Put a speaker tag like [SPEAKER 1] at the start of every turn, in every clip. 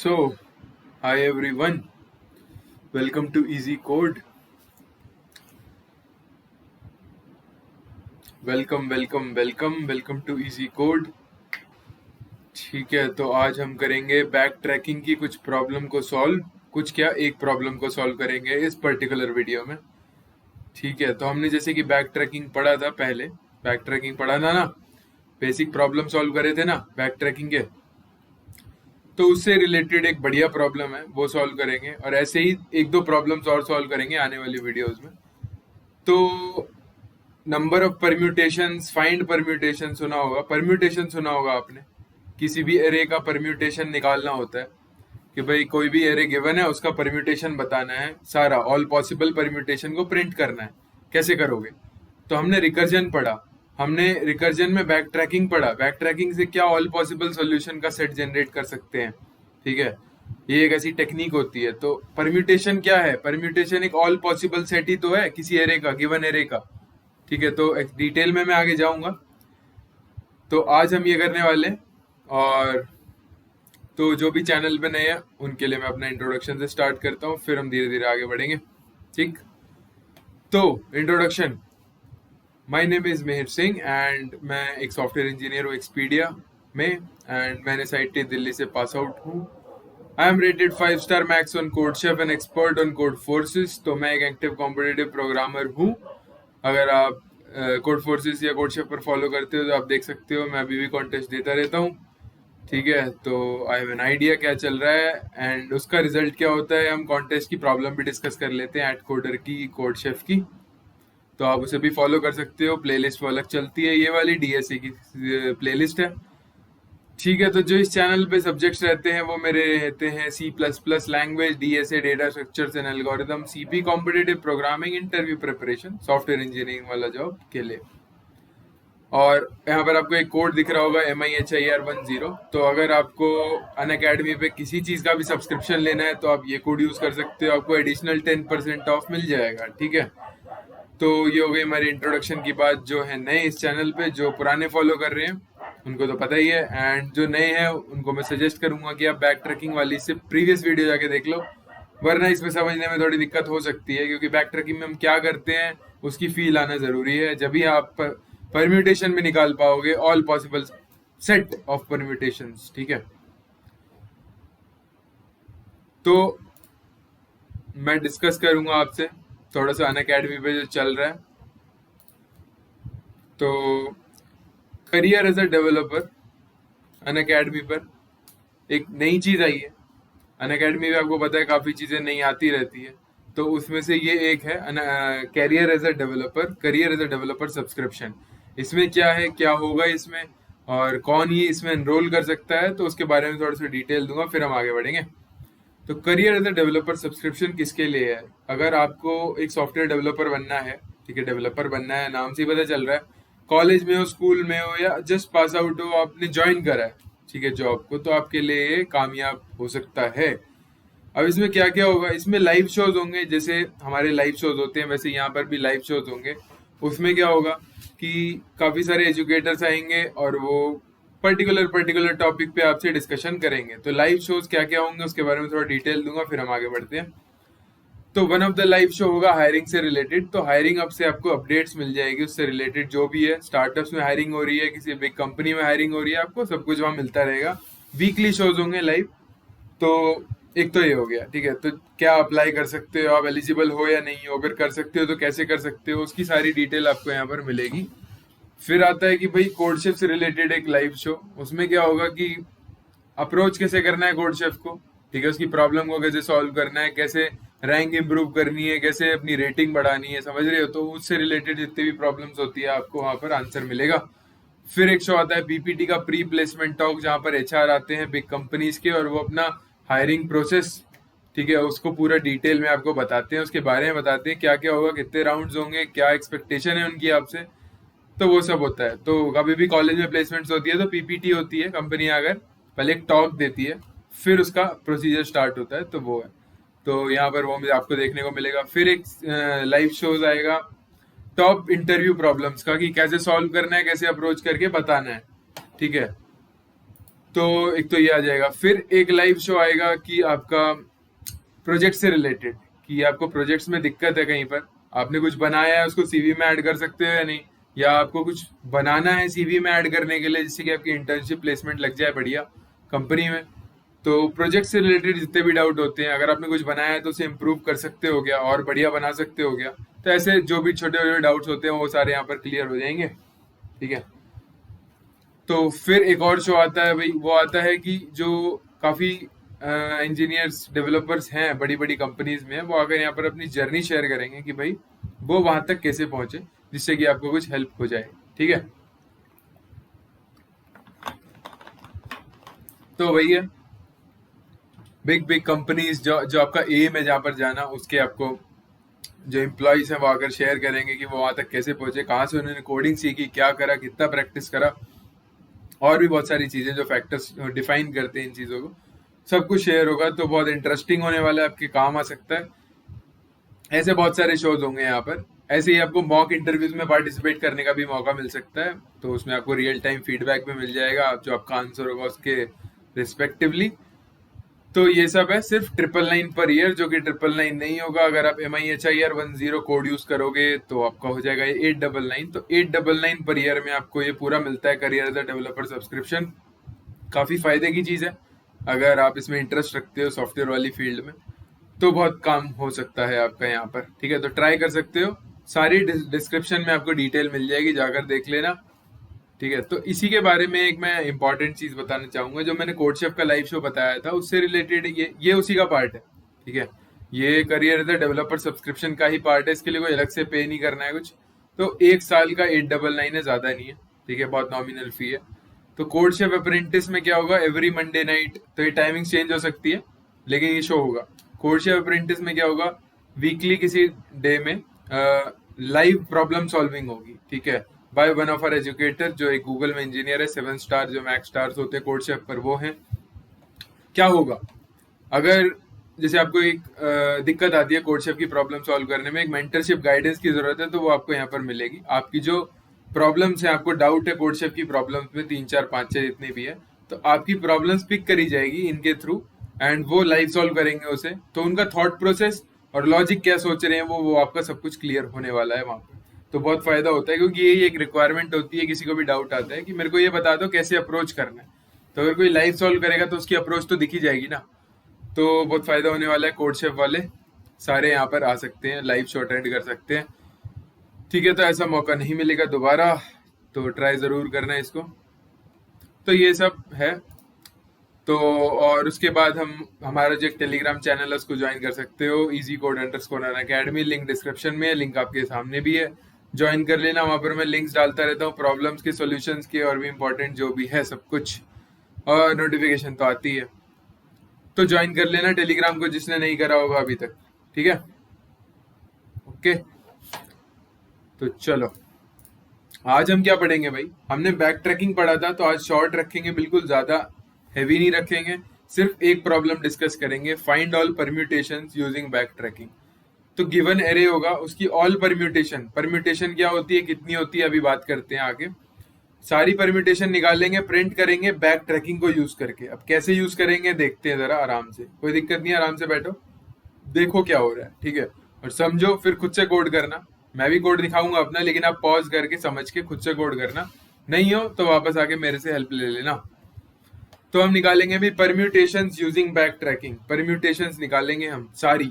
[SPEAKER 1] So, hi everyone, welcome to Easy Code. Welcome to Easy Code. ठीक है, तो आज हम करेंगे बैक ट्रैकिंग की कुछ प्रॉब्लम को सॉल्व। एक प्रॉब्लम को सॉल्व करेंगे इस पर्टिकुलर वीडियो में। ठीक है, तो हमने जैसे कि बैक ट्रैकिंग पढ़ा था पहले, बैक ट्रैकिंग पढ़ा था ना, बेसिक प्रॉब्लम सॉल्व करे थे ना बैक ट्रैकिंग के। तो उससे रिलेटेड एक बढ़िया प्रॉब्लम है, वो सॉल्व करेंगे, और ऐसे ही एक दो प्रॉब्लम्स और सॉल्व करेंगे आने वाली वीडियोस में। तो number of permutations, find permutation सुना होगा, परम्यूटेशन सुना होगा आपने। किसी भी एरे का परम्यूटेशन निकालना होता है कि भाई कोई भी एरे गिवन है, उसका परम्यूटेशन बताना है, सारा ऑल पॉसिबल परम्यूटेशन को प्रिंट करना है। कैसे करोगे? तो हमने रिकर्जन पढ़ा, हमने रिकर्जन में बैक ट्रैकिंग पढ़ा। बैक ट्रैकिंग से क्या ऑल पॉसिबल सॉल्यूशन का सेट जनरेट कर सकते हैं। ठीक है, ये एक ऐसी टेक्निक होती है। तो परम्यूटेशन क्या है? परम्यूटेशन एक ऑल पॉसिबल सेट ही तो है किसी एरे का, गिवन एरे का। ठीक है, तो डिटेल में मैं आगे जाऊंगा। तो आज हम ये करने वाले हैं। और तो जो भी चैनल पे नए हैं उनके लिए मैं अपना इंट्रोडक्शन से स्टार्ट करता हूँ, फिर हम धीरे धीरे आगे बढ़ेंगे। ठीक, तो introduction. My name is Mehar Singh and मैं एक सॉफ्टवेयर इंजीनियर हूँ एक्सपीडिया में, एंड मैंने साइट दिल्ली से पास आउट हूँ। I am rated 5 star max on CodeChef and expert on Codeforces. तो मैं एक एक्टिव कॉम्पिटिटिव प्रोग्रामर हूँ। अगर आप कोड फोर्सेस या कोडशेफ पर फॉलो करते हो तो आप देख सकते हो मैं अभी भी कॉन्टेस्ट देता रहता हूँ। ठीक है, तो आई हैव एन आइडिया क्या चल रहा है एंड उसका रिजल्ट क्या होता है। हम कॉन्टेस्ट की प्रॉब्लम भी डिस्कस कर लेते हैं, एट कोडर की, कोडशेफ की। तो आप उसे भी फॉलो कर सकते हो, प्लेलिस्ट वो अलग चलती है, ये वाली डीएसए की प्लेलिस्ट है। ठीक है, तो जो इस चैनल पे सब्जेक्ट्स रहते हैं वो मेरे रहते हैं C++ language, DSA, data structures and algorithm, CP, competitive programming, interview preparation, software engineering वाला जॉब के लिए। और यहाँ पर आपको एक कोड दिख रहा होगा MIHIR10। तो अगर आपको अनअकैडमी पे किसी चीज़ का भी सब्सक्रिप्शन लेना है तो आप ये कोड यूज़ कर सकते हो, आपको एडिशनल 10% ऑफ मिल जाएगा। ठीक है, तो ये हो गई हमारी इंट्रोडक्शन की बात। जो है नए इस चैनल पे, जो पुराने फॉलो कर रहे हैं उनको तो पता ही है, एंड जो नए हैं उनको मैं सजेस्ट करूंगा कि आप बैक ट्रैकिंग वाली से प्रीवियस वीडियो जाके देख लो, वरना इसमें समझने में थोड़ी दिक्कत हो सकती है, क्योंकि बैक ट्रैकिंग में हम क्या करते हैं उसकी फील आना जरूरी है। जब भी आप परम्यूटेशन भी निकाल पाओगे, all possible set of permutations. ठीक है, तो मैं डिस्कस करूंगा आपसे थोड़ा सा अनअकैडमी पे जो चल रहा है। तो career as a developer, Unacademy पर एक नई चीज आई है। अनअकैडमी में आपको पता है काफी चीजें नई आती रहती है, तो उसमें से ये एक है career as a developer, career as a developer subscription. इसमें क्या है, क्या होगा इसमें, और कौन ये इसमें एनरोल कर सकता है, तो उसके बारे में थोड़ा सा डिटेल दूंगा, फिर हम आगे बढ़ेंगे। तो career as a developer subscription किसके लिए है? अगर आपको एक सॉफ्टवेयर डेवलपर बनना है, ठीक है, डेवलपर बनना है, नाम से ही पता चल रहा है, कॉलेज में हो, स्कूल में हो, या जस्ट पास आउट हो, आपने ज्वाइन करा है, ठीक है, जॉब को, तो आपके लिए ये कामयाब हो सकता है। अब इसमें क्या क्या होगा? इसमें लाइव शोज होंगे, जैसे हमारे लाइव शोज होते हैं वैसे यहाँ पर भी लाइव शोज होंगे। उसमें क्या होगा कि काफी सारे एजुकेटर्स आएंगे और वो पर्टिकुलर पर्टिकुलर टॉपिक पे आपसे डिस्कशन करेंगे। तो लाइव शोज क्या क्या होंगे उसके बारे में थोड़ा डिटेल दूंगा, फिर हम आगे बढ़ते हैं। तो one of the live show होगा हायरिंग से रिलेटेड। तो हायरिंग अप से आपको अपडेट्स मिल जाएगी, उससे रिलेटेड जो भी है, स्टार्टअप्स में हायरिंग हो रही है, किसी बिग कंपनी में हायरिंग हो रही है, आपको सब कुछ वहां मिलता रहेगा। वीकली शोज होंगे लाइव। तो एक तो ये हो गया। ठीक है, तो क्या अप्लाई कर सकते हो, आप एलिजिबल हो या नहीं हो, अगर कर सकते हो तो कैसे कर सकते हो, उसकी सारी डिटेल आपको यहाँ पर मिलेगी। फिर आता है कि भाई कोडशेफ से रिलेटेड एक लाइव शो। उसमें क्या होगा कि अप्रोच कैसे करना है कोडशेफ को, ठीक है, उसकी प्रॉब्लम को कैसे सॉल्व करना है, कैसे रैंक इंप्रूव करनी है, कैसे अपनी रेटिंग बढ़ानी है, समझ रहे हो? तो उससे रिलेटेड जितनी भी प्रॉब्लम्स होती है आपको वहां पर आंसर मिलेगा। फिर एक शो आता है पीपीटी का, प्री प्लेसमेंट टॉक, जहां पर एचआर आते हैं बिग कंपनीज के और वो अपना हायरिंग प्रोसेस, ठीक है, उसको पूरा डिटेल में आपको बताते हैं, उसके बारे में बताते हैं क्या क्या होगा, कितने राउंड्स होंगे, क्या एक्सपेक्टेशन है उनकी आपसे। तो वो सब होता है। तो कभी भी कॉलेज में प्लेसमेंट्स होती है तो पीपीटी होती है, कंपनी अगर पहले एक टॉक देती है, फिर उसका प्रोसीजर स्टार्ट होता है, तो वो है। तो यहाँ पर वो भी आपको देखने को मिलेगा। फिर एक लाइव शोज आएगा टॉप इंटरव्यू प्रॉब्लम्स का, कि कैसे सॉल्व करना है, कैसे अप्रोच करके बताना है। ठीक है, तो एक तो ये आ जाएगा, फिर एक लाइव शो आएगा कि आपका प्रोजेक्ट से रिलेटेड, कि आपको प्रोजेक्ट्स में दिक्कत है कहीं पर, आपने कुछ बनाया है उसको सीवी में ऐड कर सकते हो या नहीं, या आपको कुछ बनाना है सीवी में ऐड करने के लिए जिससे कि आपकी इंटर्नशिप प्लेसमेंट लग जाए बढ़िया कंपनी में। तो प्रोजेक्ट से रिलेटेड जितने भी डाउट होते हैं, अगर आपने कुछ बनाया है तो उसे इम्प्रूव कर सकते हो गया और बढ़िया बना सकते हो गया, तो ऐसे जो भी छोटे छोटे डाउट्स होते हैं वो सारे यहाँ पर क्लियर हो जाएंगे। ठीक है। तो फिर एक और शो आता है भाई, वो आता है कि जो काफ़ी इंजीनियर्स डेवलपर्स हैं बड़ी बड़ी कंपनीज में, वो आकर यहाँ पर अपनी जर्नी शेयर करेंगे कि भाई वो वहां तक कैसे पहुंचे, जिससे कि आपको कुछ हेल्प हो जाए। ठीक है। तो वही है, बिग बिग कंपनीज जो जो आपका एम है जहाँ पर जाना, उसके आपको जो एम्प्लॉयज हैं वो आकर शेयर करेंगे कि वो वहां तक कैसे पहुंचे, कहाँ से उन्होंने कोडिंग सीखी, क्या करा, कितना प्रैक्टिस करा, और भी बहुत सारी चीजें जो फैक्टर्स डिफाइन करते हैं इन चीजों को, सब कुछ शेयर होगा। तो बहुत इंटरेस्टिंग होने वाला है, आपके काम आ सकता है। ऐसे बहुत सारे शोज होंगे यहाँ पर। ऐसे ही आपको मॉक इंटरव्यूज में पार्टिसिपेट करने का भी मौका मिल सकता है, तो उसमें आपको रियल टाइम फीडबैक भी मिल जाएगा जो आपका आंसर होगा उसके रिस्पेक्टिवली। तो ये सब है सिर्फ 999 पर ईयर, जो कि 999 नहीं होगा। अगर आप MIHIR10 कोड यूज करोगे तो आपका हो जाएगा ये 899। तो 899 पर ईयर में आपको ये पूरा मिलता है career as a developer subscription. काफी फायदे की चीज है अगर आप इसमें इंटरेस्ट रखते हो सॉफ्टवेयर वाली फील्ड में, तो बहुत काम हो सकता है आपका यहाँ पर। ठीक है, तो ट्राई कर सकते हो। सारी डिस्क्रिप्शन में आपको डिटेल मिल जाएगी, जाकर देख लेना। ठीक है, तो इसी के बारे में एक मैं इंपॉर्टेंट चीज बताना चाहूंगा। जो मैंने कोड शेफ का लाइव शो बताया था उससे रिलेटेड ये उसी का पार्ट है। ठीक है, ये career as a developer subscription का ही पार्ट है, इसके लिए कोई अलग से पे नहीं करना है कुछ। तो एक साल का 899 है, ज्यादा नहीं है। ठीक है, बहुत नॉमिनल फी है। तो कोड शेफ अप्रेंटिस में क्या होगा, एवरी मंडे नाइट, तो ये टाइमिंग चेंज हो सकती है लेकिन ये शो होगा। कोड शेफ अप्रेंटिस में क्या होगा, वीकली किसी डे में लाइव प्रॉब्लम सॉल्विंग होगी। ठीक है, by one of our educator, जो एक गूगल में इंजीनियर है। 7 स्टार जो मैक्स स्टार्स होते हैं कोड शेफ पर, वो हैं। क्या होगा अगर जैसे आपको एक दिक्कत आती है कोड शेफ की प्रॉब्लम सॉल्व करने में, एक मेंटरशिप गाइडेंस की जरूरत है, तो वो आपको यहाँ पर मिलेगी। आपकी जो प्रॉब्लम्स है, आपको डाउट है कोड शेफ की प्रॉब्लम्स में, 3 4 5 6 जितनी भी है, तो आपकी प्रॉब्लम्स पिक करी जाएगी इनके थ्रू, एंड वो लाइव सॉल्व करेंगे उसे। तो उनका थॉट प्रोसेस और लॉजिक क्या सोच रहे हैं वो आपका सब कुछ क्लियर होने वाला है वहां पर। तो बहुत फायदा होता है, क्योंकि यही एक रिक्वायरमेंट होती है, किसी को भी डाउट आता है कि मेरे को ये बता दो कैसे अप्रोच करना है। तो अगर कोई लाइव सॉल्व करेगा तो उसकी अप्रोच तो दिखी जाएगी ना। तो बहुत फायदा होने वाला है। कोड शेफ वाले सारे यहाँ पर आ सकते हैं, लाइव शो अटेंड कर सकते हैं। ठीक है, तो ऐसा मौका नहीं मिलेगा दोबारा, तो ट्राई जरूर करना है इसको। तो ये सब है। तो और उसके बाद हम हमारा जो टेलीग्राम चैनल है उसको ज्वाइन कर सकते हो, easy code underscore academy, link description में है, लिंक आपके सामने भी है। ज्वाइन कर लेना, वहां पर मैं लिंक्स डालता रहता हूँ प्रॉब्लम्स के, सॉल्यूशंस के, और भी इंपॉर्टेंट जो भी है सब कुछ, और नोटिफिकेशन तो आती है। तो ज्वाइन कर लेना टेलीग्राम को जिसने नहीं करा होगा अभी तक। ठीक है, ओके। तो चलो, आज हम क्या पढ़ेंगे भाई, हमने बैक ट्रैकिंग पढ़ा था, तो आज शॉर्ट रखेंगे, बिल्कुल ज्यादा हैवी नहीं रखेंगे। सिर्फ एक प्रॉब्लम डिस्कस करेंगे, find all permutations using back tracking. तो गिवन एरे होगा, उसकी ऑल परम्यूटेशन, परम्यूटेशन क्या होती है, कितनी होती है, अभी बात करते हैं आगे। सारी परम्यूटेशन निकालेंगे, प्रिंट करेंगे बैक ट्रैकिंग को यूज करके। अब कैसे यूज करेंगे देखते हैं जरा आराम से, कोई दिक्कत नहीं है, आराम से बैठो, देखो क्या हो रहा है। ठीक है, और समझो, फिर खुद से कोड करना। मैं भी कोड दिखाऊंगा अपना, लेकिन आप पॉज करके समझ के खुद से कोड करना। नहीं हो तो वापस आके मेरे से हेल्प ले लेना। तो हम निकालेंगे भी permutations using back tracking, permutations निकालेंगे हम सारी।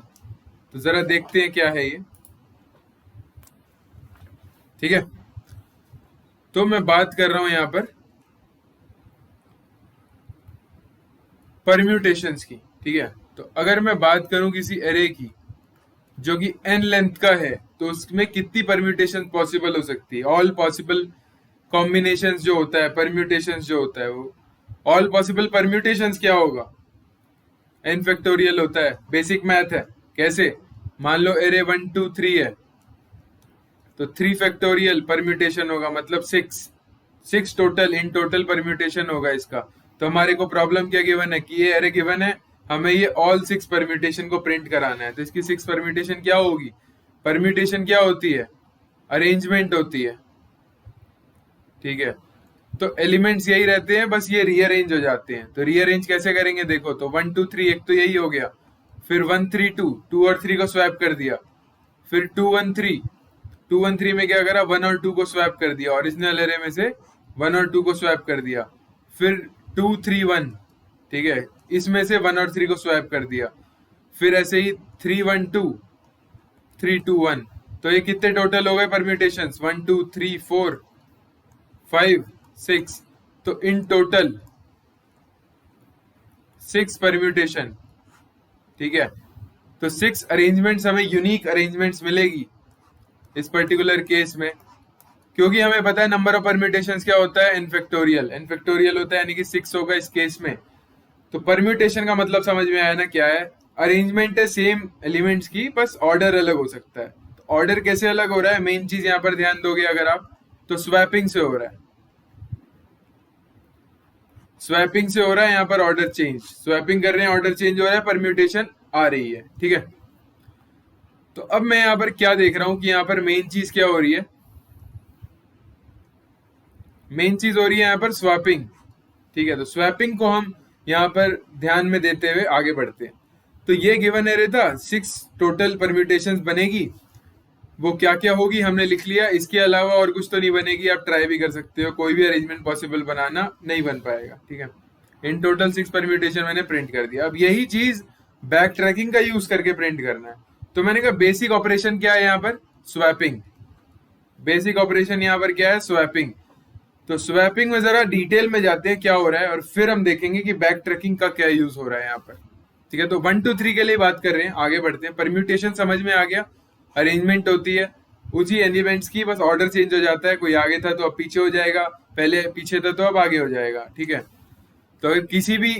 [SPEAKER 1] तो जरा देखते हैं क्या है ये। ठीक है, तो मैं बात कर रहा हूं यहां पर परम्यूटेशंस की। ठीक है, तो अगर मैं बात करूं किसी एरे की जो कि n लेंथ का है, तो उसमें कितनी परम्यूटेशन पॉसिबल हो सकती है। ऑल पॉसिबल कॉम्बिनेशंस जो होता है, परम्यूटेशंस जो होता है, वो ऑल पॉसिबल परम्यूटेशंस क्या होगा, n फैक्टोरियल होता है। बेसिक मैथ है। कैसे, मान लो एरे 1 2 3 है, तो 3 फैक्टोरियल परम्यूटेशन होगा, मतलब 6 टोटल, इन टोटल परम्यूटेशन होगा इसका। तो हमारे को प्रॉब्लम क्या गिवन है कि ये एरे गिवन है, हमें ये ऑल 6 परम्यूटेशन को प्रिंट कराना है। तो इसकी 6 परम्यूटेशन क्या होगी, परम्यूटेशन क्या होती है, अरेंजमेंट होती है। ठीक है, तो एलिमेंट्स यही रहते हैं, बस ये रीअरेंज हो जाते हैं। तो रीअरेंज कैसे करेंगे देखो, तो 1 2 3 एक तो यही हो गया, फिर 1 3 2, 2 और 3 को स्वैप कर दिया, फिर 2 1 3, 2 1 3 में क्या करा, 1 और 2 को स्वैप कर दिया, ओरिजिनल एरे में से 1 और 2 को स्वैप कर दिया, फिर 2 3 1, ठीक है, इसमें से 1 और 3 को स्वैप कर दिया, फिर ऐसे ही 3 1 2, 3 2 1। तो ये कितने टोटल हो गए परम्यूटेशंस, 1 2 3 4 5 6। तो इन टोटल 6 परम्यूटेशन, ठीक है। तो 6 अरेंजमेंट्स हमें यूनिक अरेंजमेंट्स मिलेगी इस पर्टिकुलर केस में, क्योंकि हमें पता है नंबर ऑफ परम्यूटेशंस क्या होता है, एन फैक्टोरियल। एन फैक्टोरियल होता है यानी कि 6 होगा इस केस में। तो परम्यूटेशन का मतलब समझ में आया ना क्या है, अरेंजमेंट है सेम एलिमेंट्स की, बस ऑर्डर अलग हो सकता है। तो ऑर्डर कैसे अलग हो रहा है, मेन चीज यहां पर ध्यान दोगे अगर आप, तो स्वैपिंग से हो रहा है। स्वैपिंग से हो रहा है यहाँ पर ऑर्डर चेंज, स्वैपिंग कर रहे हैं, ऑर्डर चेंज हो रहा है, परम्यूटेशन आ रही है, ठीक है। तो अब मैं यहाँ पर क्या देख रहा हूं कि यहाँ पर मेन चीज क्या हो रही है, मेन चीज हो रही है यहाँ पर स्वैपिंग, ठीक है। तो स्वैपिंग को हम यहाँ पर ध्यान में देते हुए आगे बढ़ते हैं। तो ये गिवन एरे था, 6 टोटल परम्यूटेशंस बनेगी, वो क्या क्या होगी हमने लिख लिया, इसके अलावा और कुछ तो नहीं बनेगी। आप ट्राई भी कर सकते हो, कोई भी अरेंजमेंट पॉसिबल बनाना नहीं बन पाएगा, ठीक है। इन टोटल 6 परम्यूटेशन मैंने प्रिंट कर दिया। अब यही चीज बैक ट्रैकिंग का यूज करके प्रिंट करना है। तो मैंने कहा बेसिक ऑपरेशन क्या है यहाँ पर, स्वैपिंग। बेसिक ऑपरेशन यहाँ पर क्या है, स्वैपिंग। तो स्वैपिंग में जरा डिटेल में जाते हैं क्या हो रहा है, और फिर हम देखेंगे कि बैक ट्रैकिंग का क्या यूज हो रहा है यहाँ पर, ठीक है। तो 1 2 3 के लिए बात कर रहे हैं, आगे बढ़ते हैं। परम्यूटेशन समझ में आ गया, अरेंजमेंट होती है उसी एलिमेंट्स की, बस ऑर्डर चेंज हो जाता है, कोई आगे था तो अब पीछे हो जाएगा, पहले पीछे था तो अब आगे हो जाएगा, ठीक है। तो अगर किसी भी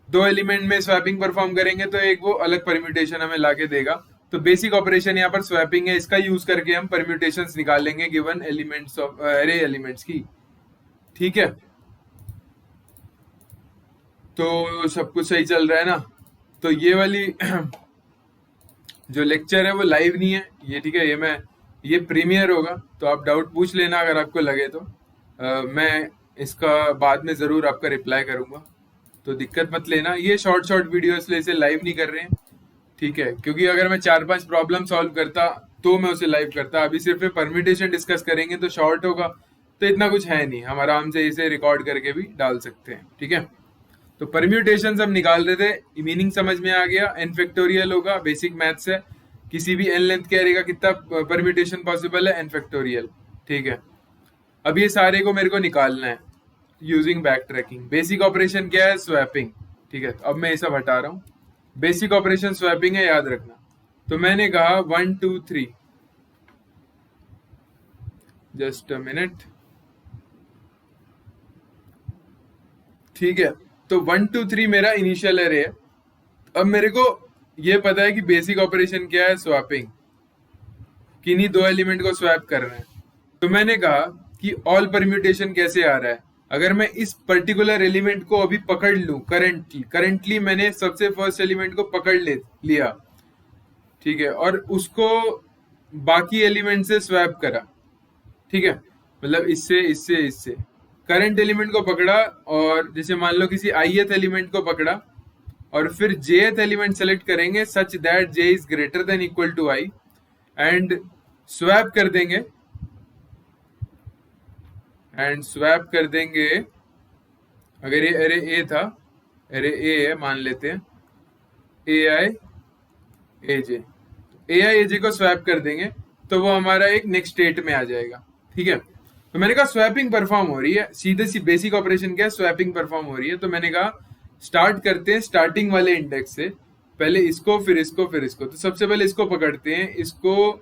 [SPEAKER 1] दो एलिमेंट में स्वैपिंग परफॉर्म करेंगे तो एक वो अलग परम्यूटेशन हमें लाके देगा। तो बेसिक ऑपरेशन यहाँ पर स्वैपिंग है, इसका यूज करके हम परम्यूटेशंस निकालेंगे given elements of array elements की, ठीक है। तो सब कुछ सही चल रहा है ना। तो ये वाली जो लेक्चर है वो लाइव नहीं है ये, ठीक है। ये प्रीमियर होगा, तो आप डाउट पूछ लेना अगर आपको लगे तो। मैं इसका बाद में जरूर आपका रिप्लाई करूंगा, तो दिक्कत मत लेना। ये शॉर्ट शॉर्ट वीडियो इसलिए इसे लाइव नहीं कर रहे हैं, ठीक है, क्योंकि अगर मैं 4 5 प्रॉब्लम सॉल्व करता तो मैं उसे लाइव करता। अभी सिर्फ परम्यूटेशन डिस्कस करेंगे तो शॉर्ट होगा, तो इतना कुछ है नहीं, हम आराम से इसे रिकॉर्ड करके भी डाल सकते हैं, ठीक है। तो परम्यूटेशन हम निकाल रहे थे, मीनिंग समझ में आ गया। एन फैक्टोरियल होगा, बेसिक मैथ्स है, किसी भी एन लेंथ के एरे का कितना परम्यूटेशन पॉसिबल है, एन फैक्टोरियल, ठीक है। अब ये सारे को मेरे को निकालना है using back tracking. Basic operation क्या है, स्वैपिंग, ठीक है। तो अब मैं ये सब हटा रहा हूँ, बेसिक ऑपरेशन स्वैपिंग है, याद रखना। तो मैंने कहा 1 2 3, जस्ट अ मिनट, ठीक है। तो 1 2 3 मेरा इनिशियल एरे है। अब मेरे को ये पता है कि बेसिक ऑपरेशन क्या है, स्वैपिंग, किन्हीं दो एलिमेंट को स्वैप कर रहे हैं। तो मैंने कहा कि ऑल परम्यूटेशन कैसे आ रहा है, अगर मैं इस पर्टिकुलर एलिमेंट को अभी पकड़ लूं, करंटली मैंने सबसे फर्स्ट एलिमेंट को पकड़ लिया, ठीक है, और उसको बाकी एलिमेंट से स्वैप करा, ठीक है, मतलब इससे इससे इससे करंट एलिमेंट को पकड़ा, और जैसे मान लो किसी ith एलिमेंट को पकड़ा, और फिर jth एलिमेंट सेलेक्ट करेंगे such that j is greater than equal to i, and swap कर देंगे, अगर ये एरे ए था, एरे ए है मान लेते हैं, ए आई जे को स्वैप कर देंगे तो वो हमारा एक नेक्स्ट स्टेट में आ जाएगा, ठीक है। तो मैंने कहा स्वैपिंग परफॉर्म हो रही है, सीधे सी बेसिक ऑपरेशन क्या है, स्वैपिंग परफॉर्म हो रही है। तो मैंने कहा स्टार्ट करते हैं स्टार्टिंग वाले इंडेक्स से, पहले इसको फिर इसको फिर इसको। तो सबसे पहले इसको पकड़ते हैं, इसको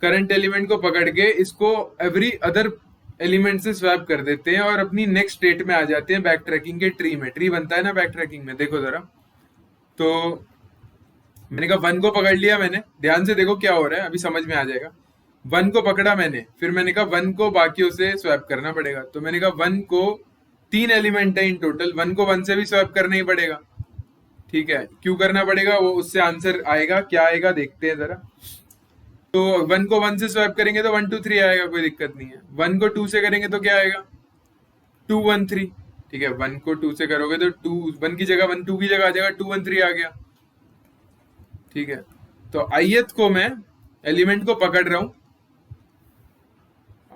[SPEAKER 1] करंट एलिमेंट को पकड़ के इसको एवरी अदर एलिमेंट से स्वैप कर देते हैं, और अपनी नेक्स्ट स्टेट में आ जाते हैं बैक ट्रैकिंग के ट्री में। ट्री बनता है ना बैक ट्रैकिंग में, देखो जरा। तो मैंने कहा 1 को पकड़ लिया मैंने, ध्यान से देखो क्या हो रहा है, अभी समझ में आ जाएगा। 1 को पकड़ा मैंने, फिर मैंने कहा 1 को बाकियों से स्वैप करना पड़ेगा। तो मैंने कहा 1 को 3 एलिमेंट है इन टोटल, 1 को 1 से भी स्वैप करना ही पड़ेगा, ठीक है। क्यों करना पड़ेगा, वो उससे आंसर आएगा, क्या आएगा देखते हैं जरा। तो 1 को 1 से स्वैप करेंगे तो 1 2 3 आएगा, कोई दिक्कत नहीं है। 1 को 2 से करेंगे तो क्या आएगा, 2 1 3। ठीक है, 1 को 2 से करोगे तो 2 1 की जगह 1 2 की जगह आ जाएगा, 2 1 3 आ गया। ठीक है, तो ith को मैं एलिमेंट को पकड़ रहा हूं,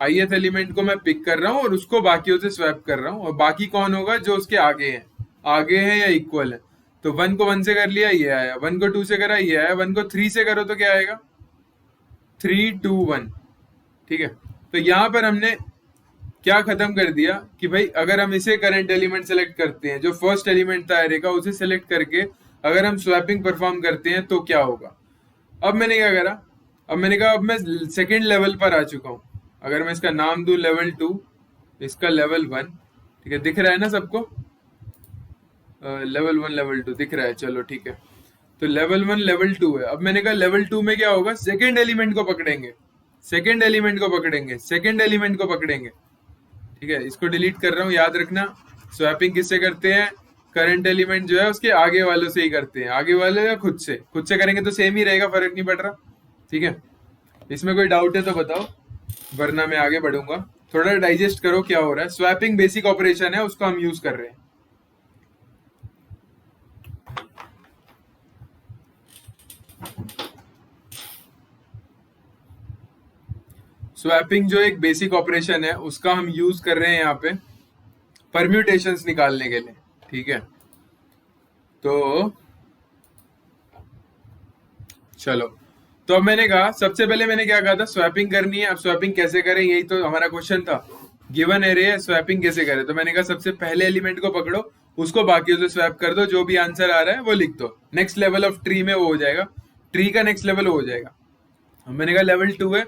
[SPEAKER 1] ith एलिमेंट को मैं पिक कर रहा हूं और उसको बाकियों से स्वैप कर रहा हूं, और बाकी कौन होगा जो उसके आगे है, आगे है या इक्वल है। तो 1 को 1 से कर लिया, ये आया। 1 को 2 से करा, ये आया। 1 को 3 से करो तो क्या आएगा, 3 2 1। ठीक है, तो यहां पर हमने क्या खत्म कर दिया कि भाई अगर हम इसे करंट एलिमेंट सेलेक्ट करते हैं, जो फर्स्ट एलिमेंट था एरे का, उसे सेलेक्ट करके अगर हम स्वैपिंग परफॉर्म करते हैं तो क्या होगा। अब मैंने क्या करा, अब मैंने कहा अब मैं सेकेंड लेवल पर आ चुका हूं। अगर मैं इसका नाम दूं लेवल 2, इसका लेवल 1। ठीक है, दिख रहा है ना सबको, लेवल 1 लेवल 2 दिख रहा है, चलो ठीक है। तो लेवल 1 लेवल 2 है। अब मैंने कहा लेवल 2 में क्या होगा, सेकेंड एलिमेंट को पकड़ेंगे, सेकेंड एलिमेंट को पकड़ेंगे, सेकेंड एलिमेंट को पकड़ेंगे। ठीक है, इसको डिलीट कर रहा हूँ, याद रखना। स्वैपिंग किससे करते हैं, करंट एलिमेंट जो है उसके आगे वालों से ही करते हैं, आगे वाले या खुद से करेंगे तो सेम ही रहेगा, फर्क नहीं पड़ रहा। ठीक है, इसमें कोई डाउट है तो बताओ, वरना मैं आगे बढ़ूंगा। थोड़ा डाइजेस्ट करो क्या हो रहा है। स्वैपिंग बेसिक ऑपरेशन है, उसको हम यूज कर रहे हैं। स्वैपिंग जो एक बेसिक ऑपरेशन है, उसका हम यूज कर रहे हैं यहाँ पे परम्यूटेशंस निकालने के लिए। ठीक है, तो चलो, तो अब मैंने कहा, सबसे पहले मैंने क्या कहा था, स्वैपिंग करनी है। अब स्वैपिंग कैसे करें, यही तो हमारा क्वेश्चन था। गिवन एरे है, स्वैपिंग कैसे करें। तो मैंने कहा सबसे पहले एलिमेंट को पकड़ो, उसको बाकियों से स्वैप कर दो, जो भी आंसर आ रहा है वो लिख दो। नेक्स्ट लेवल ऑफ ट्री में वो हो जाएगा, ट्री का नेक्स्ट लेवल हो जाएगा। मैंने कहा लेवल 2 है,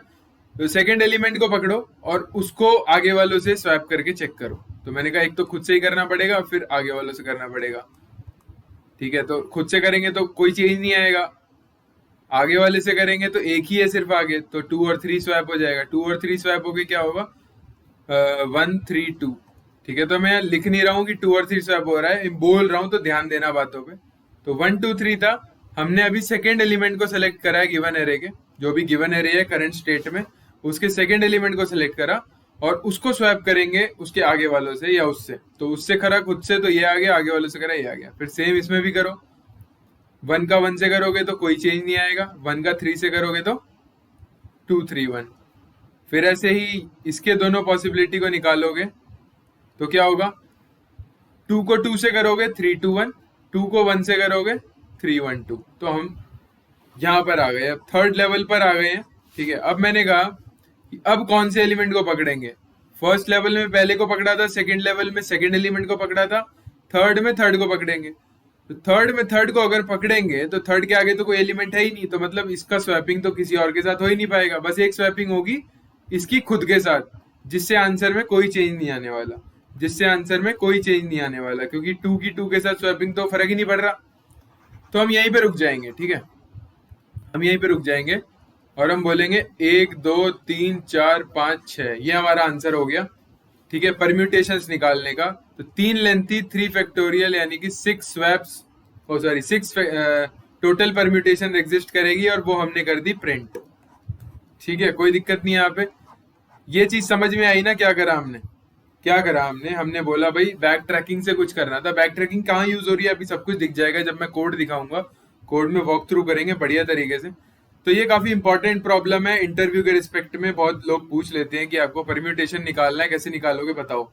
[SPEAKER 1] तो सेकेंड एलिमेंट को पकड़ो और उसको आगे वालों से स्वैप करके चेक करो। तो मैंने कहा एक तो खुद से ही करना पड़ेगा, फिर आगे वालों से करना पड़ेगा। ठीक है, तो खुद से करेंगे तो कोई चेंज नहीं आएगा, आगे वाले से करेंगे तो एक ही है सिर्फ आगे, तो 2 और 3 स्वैप हो जाएगा। 2 और 3 स्वैप होके क्या होगा, 1 3 2। ठीक है, तो मैं लिख नहीं रहा हूँ कि 2 और 3 स्वैप हो रहा है, बोल रहा हूँ, तो ध्यान देना बातों पे। तो 1 2 3 था, हमने अभी सेकेंड एलिमेंट को सेलेक्ट करा है गिवन एरे के, जो भी गिवन एरे है करंट स्टेट में, उसके सेकेंड एलिमेंट को सेलेक्ट करा और उसको स्वैप करेंगे उसके आगे वालों से या उससे। तो उससे करा खुद से, तो ये आ गया, आगे वालों से करा ये आ गया। फिर सेम इसमें भी करो, 1 का 1 से करोगे तो कोई चेंज नहीं आएगा, 1 का 3 से करोगे तो 2 3 1। फिर ऐसे ही इसके दोनों पॉसिबिलिटी को निकालोगे तो क्या होगा, 2 को 2 से करोगे 3 2 1, 2 को 1 से करोगे 3 1 2। तो हम यहां पर आ गए, अब थर्ड लेवल पर आ गए हैं। ठीक है, अब मैंने कहा कि अब कौन से एलिमेंट को पकड़ेंगे। फर्स्ट लेवल में पहले को पकड़ा था, सेकेंड लेवल में सेकेंड एलिमेंट को पकड़ा था, थर्ड में थर्ड को पकड़ेंगे। तो थर्ड में थर्ड को अगर पकड़ेंगे तो थर्ड के आगे तो कोई एलिमेंट है ही नहीं, तो मतलब इसका स्वैपिंग तो किसी और के साथ हो ही नहीं पाएगा, बस एक स्वैपिंग होगी इसकी खुद के साथ, जिससे आंसर में कोई चेंज नहीं आने वाला, जिससे आंसर में कोई चेंज नहीं आने वाला, क्योंकि 2 की 2 के साथ स्वैपिंग तो फर्क ही नहीं पड़ रहा। तो हम यहीं पे रुक जाएंगे। ठीक है, हम यहीं पे रुक जाएंगे और हम बोलेंगे 1 2 3 4 5 6, ये हमारा आंसर हो गया। ठीक है, परम्यूटेशंस निकालने का। तो 3 लेंथी 3 फैक्टोरियल यानी कि 6 स्वैप्स, ओ सॉरी 6 टोटल परम्यूटेशन एग्जिस्ट करेगी, और वो हमने कर दी प्रिंट। ठीक है, कोई दिक्कत नहीं है यहाँ पे। ये चीज समझ में आई ना, क्या करा हमने, क्या करा हमने हमने बोला भाई बैक ट्रैकिंग से कुछ करना था। बैक ट्रैकिंग कहाँ यूज हो रही है अभी सब कुछ दिख जाएगा जब मैं कोड दिखाऊंगा, कोड में वॉक थ्रू करेंगे बढ़िया तरीके से। तो ये काफी इंपॉर्टेंट प्रॉब्लम है, इंटरव्यू के रिस्पेक्ट में बहुत लोग पूछ लेते हैं कि आपको परम्यूटेशन निकालना है, कैसे निकालोगे बताओ।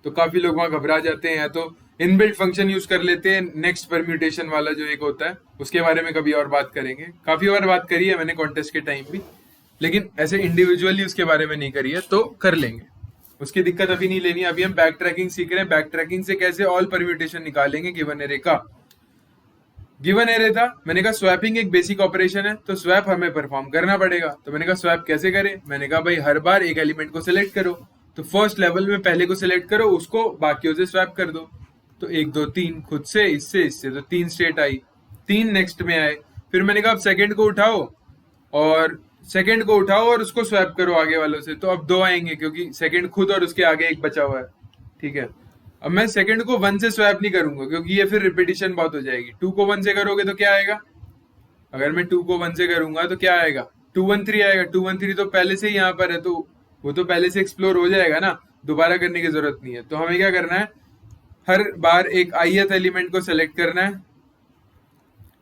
[SPEAKER 1] तो काफी लोग वहां घबरा जाते हैं, या तो इनबिल्ट फंक्शन यूज कर लेते हैं, नेक्स्ट परम्यूटेशन वाला जो एक होता है, उसके बारे में कभी और बात करेंगे। काफी बार बात करी है मैंने कॉन्टेस्ट के टाइम भी, लेकिन ऐसे इंडिविजुअली उसके बारे में नहीं करी है, तो कर लेंगे, उसकी दिक्कत अभी नहीं लेनी। अभी हम बैक ट्रैकिंग सीख रहे हैं, बैक ट्रैकिंग से कैसे ऑल परम्यूटेशन निकालेंगे गिवन एरे का। गिवन एरे था, मैंने कहा स्वैपिंग एक बेसिक ऑपरेशन है, तो स्वैप हमें परफॉर्म करना पड़ेगा। तो मैंने कहा स्वैप कैसे करें, मैंने कहा भाई हर बार एक एलिमेंट को सिलेक्ट करो, तो फर्स्ट लेवल में पहले को सिलेक्ट करो, उसको बाकियों से स्वैप कर दो। तो 1 2 3 खुद से, इससे इससे, तो 3 स्टेट आई, 3 नेक्स्ट में आए। फिर मैंने कहा अब सेकेंड को उठाओ और सेकेंड को उठाओ और उसको स्वैप करो आगे वालों से, तो अब 2 आएंगे क्योंकि सेकेंड खुद और उसके आगे एक बचा हुआ है। ठीक है, अब मैं सेकंड को 1 से स्वैप नहीं करूंगा क्योंकि ये फिर रिपीटिशन बहुत हो जाएगी। 2 को 1 से करोगे तो क्या आएगा, अगर मैं 2 को 1 से करूंगा तो क्या आएगा, 2 1 3 आएगा। 2 1 3 तो पहले से ही यहाँ पर है, तो वो तो पहले से एक्सप्लोर हो जाएगा ना। दोबारा करने की जरूरत नहीं है। तो हमें क्या करना है, हर बार एक ith एलिमेंट को सेलेक्ट करना है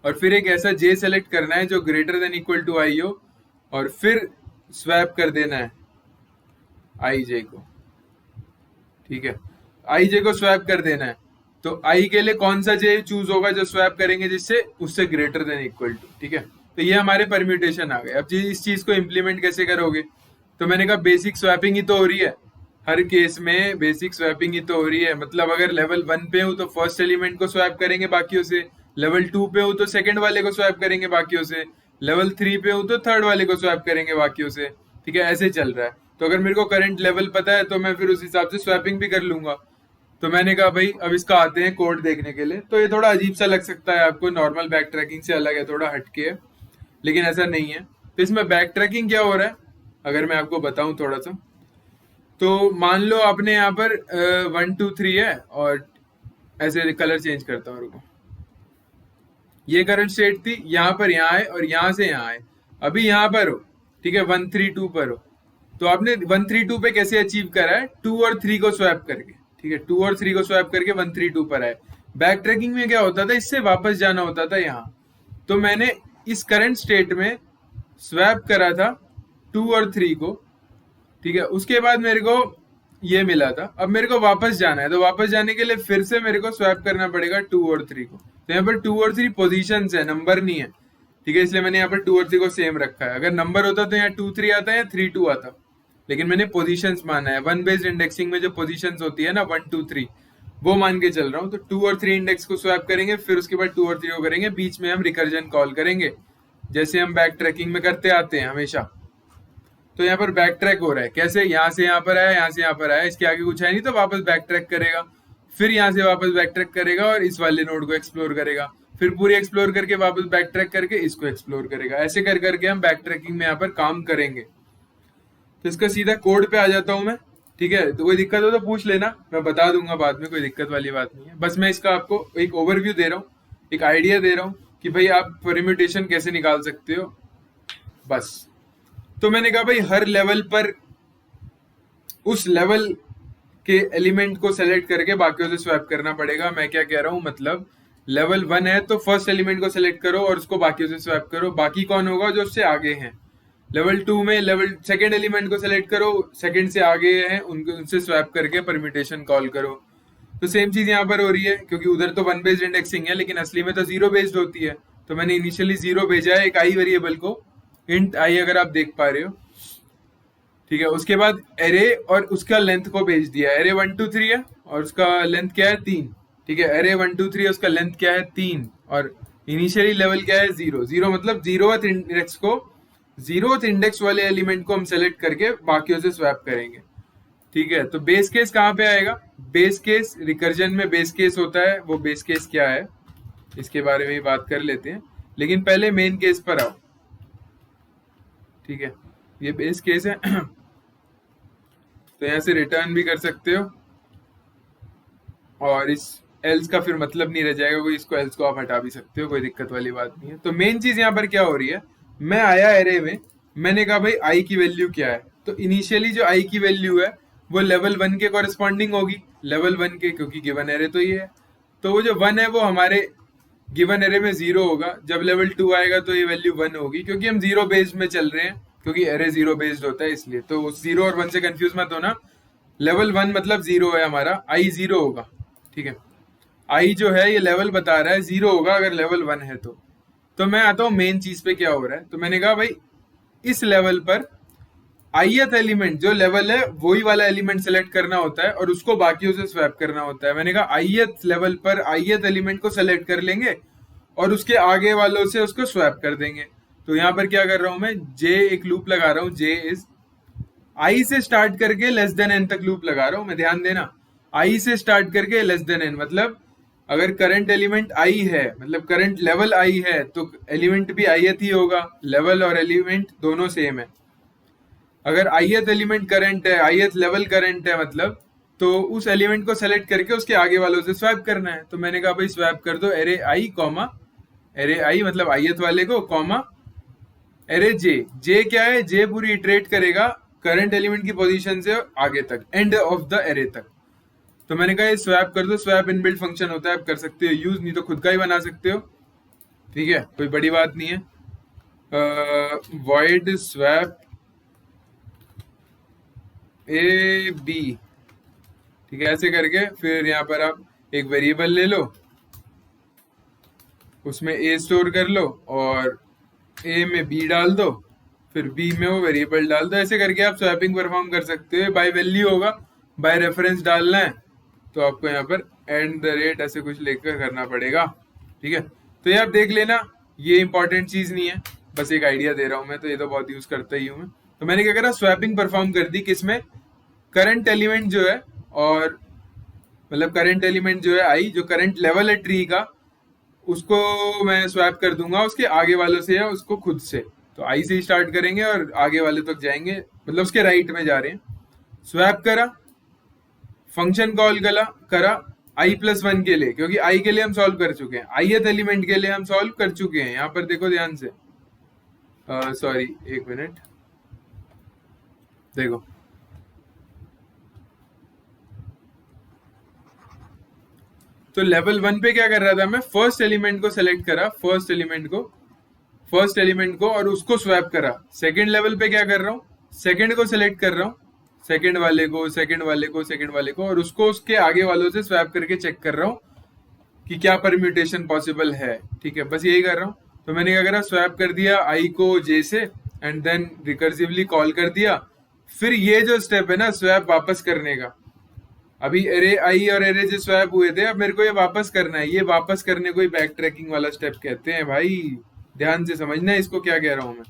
[SPEAKER 1] और फिर एक ऐसा j सेलेक्ट करना है जो greater than equal to i हो, और फिर स्वैप कर देना है ij को। ठीक है, ij को स्वैप कर देना है। तो i के लिए कौन सा j चूज होगा जो स्वैप करेंगे जिससे, उससे ग्रेटर देन इक्वल टू। ठीक है, तो ये हमारे परम्यूटेशन आ गए। अब इस चीज को इम्प्लीमेंट कैसे करोगे, तो मैंने कहा बेसिक स्वैपिंग ही तो हो रही है, हर केस में बेसिक स्वैपिंग ही तो हो रही है। मतलब अगर लेवल 1 पे हूं तो फर्स्ट एलिमेंट को स्वैप करेंगे बाकियों से, लेवल 2 पे हूं तो सेकंड वाले को स्वैप करेंगे बाकियों से, लेवल 3 पे हूं तो थर्ड वाले को स्वैप करेंगे बाकियों से। ठीक है, ऐसे चल रहा है। तो अगर मेरे को करंट लेवल पता है तो मैं फिर उस हिसाब से स्वैपिंग भी कर लूंगा। तो मैंने कहा भाई अब इसका आते हैं कोड देखने के लिए। तो ये थोड़ा अजीब सा लग सकता है आपको, नॉर्मल बैक ट्रैकिंग से अलग है, थोड़ा हटके है, लेकिन ऐसा नहीं है। तो इसमें बैक ट्रैकिंग क्या हो रहा है अगर मैं आपको बताऊं थोड़ा सा, तो मान लो आपने यहाँ पर 1 2 3 है, और ऐसे कलर चेंज करता हूँ, रुको। ये करंट स्टेट थी, यहाँ पर यहाँ है और यहाँ से यहाँ है। अभी यहाँ पर हो, ठीक है, 1 3 2 पर हो। तो आपने 1 3 2 पे कैसे अचीव करा है, 2 और 3 को स्वैप करके। ठीक है, 2 और 3 को स्वैप करके 1 3 2 पर आए। बैक ट्रैकिंग में क्या होता था, इससे वापस जाना होता था यहाँ। तो मैंने इस करंट स्टेट में स्वैप करा था 2 और 3 को। ठीक है, उसके बाद मेरे को ये मिला था। अब मेरे को वापस जाना है, तो वापस जाने के लिए फिर से मेरे को स्वैप करना पड़ेगा 2 और 3 को। तो यहाँ पर 2 और 3 पोजीशंस है, नंबर नहीं है। ठीक है, इसलिए मैंने यहाँ पर 2 और 3 को सेम रखा है। अगर नंबर होता तो यहाँ 2 3 आता है या 3 2 आता, लेकिन मैंने पोजीशंस माना है। वन बेस्ड इंडेक्सिंग में जो पोजीशंस होती है ना, 1 2 3, वो मान के चल रहा हूँ। तो 2 और 3 इंडेक्स को स्वैप करेंगे, फिर उसके बाद 2 और 3 को करेंगे, बीच में हम रिकर्जन कॉल करेंगे जैसे हम बैक ट्रैकिंग में करते आते हैं हमेशा। तो यहाँ पर बैक ट्रैक हो रहा है कैसे, यहाँ से यहाँ पर आया, यहाँ से यहाँ पर आया, इसके आगे कुछ है नहीं, तो वापस बैक ट्रैक करेगा, फिर यहाँ से वापस बैक ट्रैक करेगा और इस वाले नोड को एक्सप्लोर करेगा, फिर पूरी एक्सप्लोर करके वापस बैक ट्रैक करके इसको एक्सप्लोर करेगा। ऐसे कर करके हम बैक ट्रैकिंग में यहाँ पर काम करेंगे। तो इसका सीधा कोड पे आ जाता हूँ मैं। ठीक है, तो कोई दिक्कत हो तो पूछ लेना, मैं बता दूंगा बाद में, कोई दिक्कत वाली बात नहीं है। बस मैं इसका आपको एक ओवरव्यू दे रहा हूँ, एक आइडिया दे रहा हूँ कि भाई आप परम्यूटेशन कैसे निकाल सकते हो, बस। तो मैंने कहा भाई हर लेवल पर उस लेवल के एलिमेंट को सेलेक्ट करके बाकियों से स्वैप करना पड़ेगा। मैं क्या कह रहा हूँ, मतलब लेवल 1 है तो फर्स्ट एलिमेंट को सेलेक्ट करो और उसको बाकियों से स्वैप करो। बाकी कौन होगा, जो उससे आगे हैं। लेवल 2 में लेवल सेकंड एलिमेंट को सेलेक्ट करो, सेकंड से आगे हैं उनसे स्वैप करके परम्यूटेशन कॉल करो। तो सेम चीज यहाँ पर हो रही है, क्योंकि उधर तो 1 बेस्ड इंडेक्सिंग है, लेकिन असली में तो 0 बेस्ड होती है। तो मैंने इनिशियली 0 भेजा है एक आई वेरिएबल को, इंट आई, अगर आप देख पा रहे हो। ठीक है, उसके बाद एरे और उसका लेंथ को भेज दिया। एरे 1 2 3 है और उसका लेंथ क्या है, 3। ठीक है, एरे 1 2 3 है, उसका लेंथ क्या है, 3, और इनिशियली लेवल क्या है, 0 0, मतलब 0th इंडेक्स को, 0th इंडेक्स वाले एलिमेंट को हम सेलेक्ट करके बाकियों से स्वैप करेंगे। ठीक है, तो बेस केस कहाँ पे आएगा, बेस केस रिकर्जन में बेस केस होता है। वो बेस केस क्या है इसके बारे में ही बात कर लेते हैं, लेकिन पहले मेन केस पर आओ। ठीक है, ये बेस केस है। तो यहाँ से रिटर्न भी कर सकते हो, और इस एल्स का फिर मतलब नहीं रह जाएगा कोई, इसको एल्स को आप हटा भी सकते हो, कोई दिक्कत वाली बात नहीं है। तो मेन चीज यहाँ पर क्या हो रही है, मैं आया एरे में, मैंने कहा भाई आई की वैल्यू क्या है। तो इनिशियली जो आई की वैल्यू है वो लेवल 1 के कॉरेस्पॉन्डिंग होगी, लेवल 1 के, क्योंकि गिवन एरे तो ये है। तो वो जो 1 है वो हमारे गिवन एरे में 0 होगा। जब लेवल 2 आएगा तो ये वैल्यू 1 होगी, क्योंकि हम 0 बेस्ड में चल रहे हैं, क्योंकि एरे 0 बेस्ड होता है इसलिए। तो 0 और 1 से कंफ्यूज मत होना, लेवल 1 मतलब 0 है हमारा, आई 0 होगा। ठीक है, आई जो है ये लेवल बता रहा है 0 होगा अगर लेवल 1 है तो। तो मैं आता हूँ मेन चीज पे क्या हो रहा है। तो मैंने कहा भाई इस लेवल पर ith एलिमेंट जो लेवल है वही वाला एलिमेंट सेलेक्ट करना होता है और उसको बाकियों से स्वैप करना होता है। मैंने कहा ith लेवल पर ith एलिमेंट को सेलेक्ट कर लेंगे और उसके आगे वालों से उसको स्वैप कर देंगे। तो यहाँ पर क्या कर रहा हूं मैं, j एक लूप लगा रहा हूँ, j इज i से स्टार्ट करके लेस देन n तक लूप लगा रहा हूँ मैं, ध्यान देना। i से स्टार्ट करके लेस देन n, मतलब अगर करंट एलिमेंट i है, मतलब करंट लेवल i है, तो एलिमेंट भी ith ही होगा, लेवल और एलिमेंट दोनों सेम है। अगर ith एलिमेंट करंट है, ith लेवल करंट है, मतलब तो उस एलिमेंट को सेलेक्ट करके उसके आगे वालों से स्वैप करना है। तो मैंने कहा भाई स्वैप कर दो array i comma, array i मतलब ith वाले को, कॉमा एरे j। j क्या है, j पूरी इटरेट करेगा करंट एलिमेंट की पोजीशन से आगे तक, एंड ऑफ द एरे तक। तो मैंने कहा ये स्वैप कर दो, स्वैप इनबिल्ट फंक्शन होता है, आप कर सकते हो यूज, नहीं तो खुद का ही बना सकते हो। ठीक है, कोई बड़ी बात नहीं है। void swap ए बी, ठीक है, ऐसे करके फिर यहाँ पर आप एक वेरिएबल ले लो, उसमें ए स्टोर कर लो और ए में बी डाल दो, फिर बी में वो वेरिएबल डाल दो। ऐसे करके आप स्वैपिंग परफॉर्म कर सकते हो। बाय वैल्यू होगा, बाय रेफरेंस डालना है तो आपको यहाँ पर एंड द रेट ऐसे कुछ लेकर करना पड़ेगा। ठीक है, तो ये आप देख लेना, ये इंपॉर्टेंट चीज नहीं है, बस एक आइडिया दे रहा हूँ मैं, तो ये तो बहुत यूज करता ही हूँ मैं। तो मैंने क्या करा, स्वैपिंग परफॉर्म कर दी, किसमें, करंट एलिमेंट जो है, और मतलब करंट एलिमेंट जो है आई, जो करंट लेवल है ट्री का, उसको मैं स्वैप कर दूंगा उसके आगे वालों से या उसको खुद से। तो आई से ही स्टार्ट करेंगे और आगे वाले तक जाएंगे, मतलब उसके राइट में जा रहे हैं। स्वैप करा, फंक्शन कॉल करा आई प्लस वन के लिए, क्योंकि आई के लिए हम सॉल्व कर चुके हैं, आईएथ एलिमेंट के लिए हम सॉल्व कर चुके हैं। यहाँ पर देखो ध्यान से, सॉरी एक मिनट, देखो तो लेवल वन पे क्या कर रहा था मैं, फर्स्ट एलिमेंट को सेलेक्ट करा, फर्स्ट एलिमेंट को और उसको स्वैप करा। सेकंड लेवल पे क्या कर रहा हूँ, सेकंड को सेलेक्ट कर रहा हूँ, सेकंड वाले को, सेकंड वाले को, सेकंड वाले को, और उसको उसके आगे वालों से स्वैप करके चेक कर रहा हूँ कि क्या परम्यूटेशन पॉसिबल है। ठीक है, बस यही कर रहा हूँ। तो मैंने क्या करा, स्वैप कर दिया आई को जे से एंड देन रिकर्सिवली कॉल कर दिया। फिर ये जो स्टेप है ना स्वैप वापस करने का, अभी एरे आई और एरे जे स्वैप हुए थे, अब मेरे को ये वापस करना है, ये वापस करने को ही बैक ट्रैकिंग वाला स्टेप कहते हैं भाई, ध्यान से समझना है इसको क्या कह रहा हूं मैं।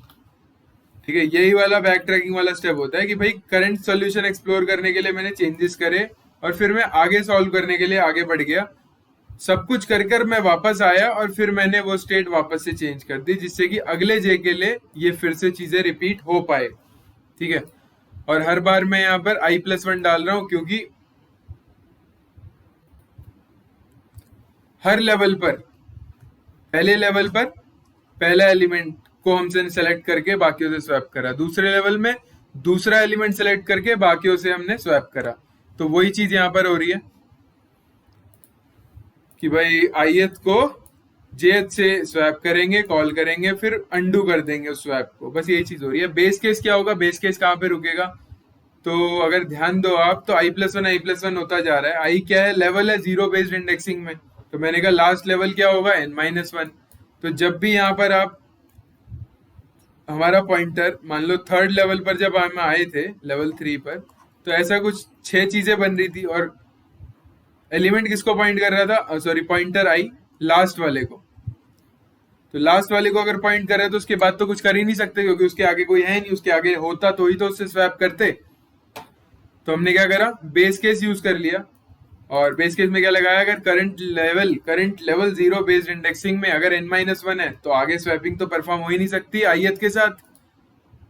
[SPEAKER 1] ठीक है, यही वाला बैक ट्रैकिंग वाला स्टेप होता है कि भाई करंट सॉल्यूशन एक्सप्लोर करने के लिए मैंने चेंजेस करे और फिर मैं आगे सॉल्व करने के लिए आगे बढ़ गया, सब कुछ कर कर मैं वापस आया और फिर मैंने वो स्टेट वापस से चेंज कर दी, जिससे कि अगले जे के लिए ये फिर से चीजें रिपीट हो पाए। ठीक है, और हर बार मैं यहाँ पर आई प्लस वन डाल रहा हूं, क्योंकि हर लेवल पर, पहले लेवल पर पहला एलिमेंट को हमसे सेलेक्ट करके बाकियों से स्वैप करा, दूसरे लेवल में दूसरा एलिमेंट सेलेक्ट करके बाकियों से हमने स्वैप करा। तो वही चीज यहां पर हो रही है कि भाई आईएथ को जेथ से स्वैप करेंगे, कॉल करेंगे, फिर अंडू कर देंगे उस स्वैप को, बस यही चीज हो रही है। बेस केस क्या होगा, बेस केस कहाँ पे रुकेगा, तो अगर ध्यान दो आप, तो आई प्लस वन होता जा रहा है। आई क्या है, लेवल है जीरो बेस्ड इंडेक्सिंग में, तो मैंने कहा लास्ट लेवल क्या होगा, एन माइनस वन। तो जब भी यहाँ पर आप, हमारा पॉइंटर मान लो थर्ड लेवल पर जब हम आए थे लेवल थ्री पर, तो ऐसा कुछ 6 चीजें बन रही थी और एलिमेंट किसको पॉइंट कर रहा था, सॉरी पॉइंटर आई लास्ट वाले को। तो लास्ट वाले को अगर पॉइंट कर रहे तो उसके बाद तो कुछ कर ही नहीं सकते, क्योंकि उसके आगे कोई है नहीं, उसके आगे होता तो ही तो उससे स्वैप करते। तो हमने क्या करा, बेस केस यूज कर लिया, और बेस केस में क्या लगाया, अगर current level zero based indexing में अगर n माइनस वन है तो आगे स्वैपिंग तो परफॉर्म हो ही नहीं सकती आईएथ के साथ।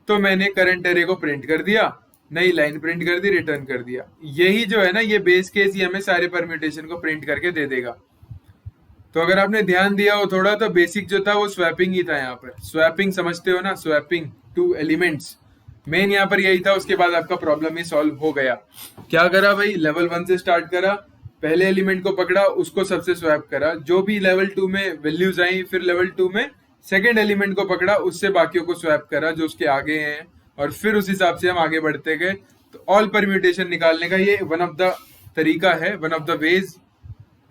[SPEAKER 1] तो मैंने करंट एरे को प्रिंट कर दिया, नई लाइन प्रिंट कर दी, रिटर्न कर दिया। यही जो है ना, ये बेस केस ही हमें सारे परम्यूटेशन को प्रिंट करके दे देगा। तो अगर आपने ध्यान दिया हो थोड़ा, तो बेसिक जो था वो स्वैपिंग ही था। यहाँ पर स्वैपिंग समझते हो ना, स्वैपिंग टू एलिमेंट्स, मेन यहाँ पर यही था। उसके बाद आपका प्रॉब्लम ही सॉल्व हो गया। क्या करा भाई, लेवल वन से स्टार्ट करा, पहले एलिमेंट को पकड़ा, उसको सबसे स्वैप करा, जो भी लेवल टू में वैल्यूज आई, फिर लेवल टू में सेकेंड एलिमेंट को पकड़ा, उससे बाकियों को स्वैप करा जो उसके आगे हैं, और फिर उस हिसाब से हम आगे बढ़ते गए। तो ऑल परम्यूटेशन निकालने का ये वन ऑफ द तरीका है, वन ऑफ द वेज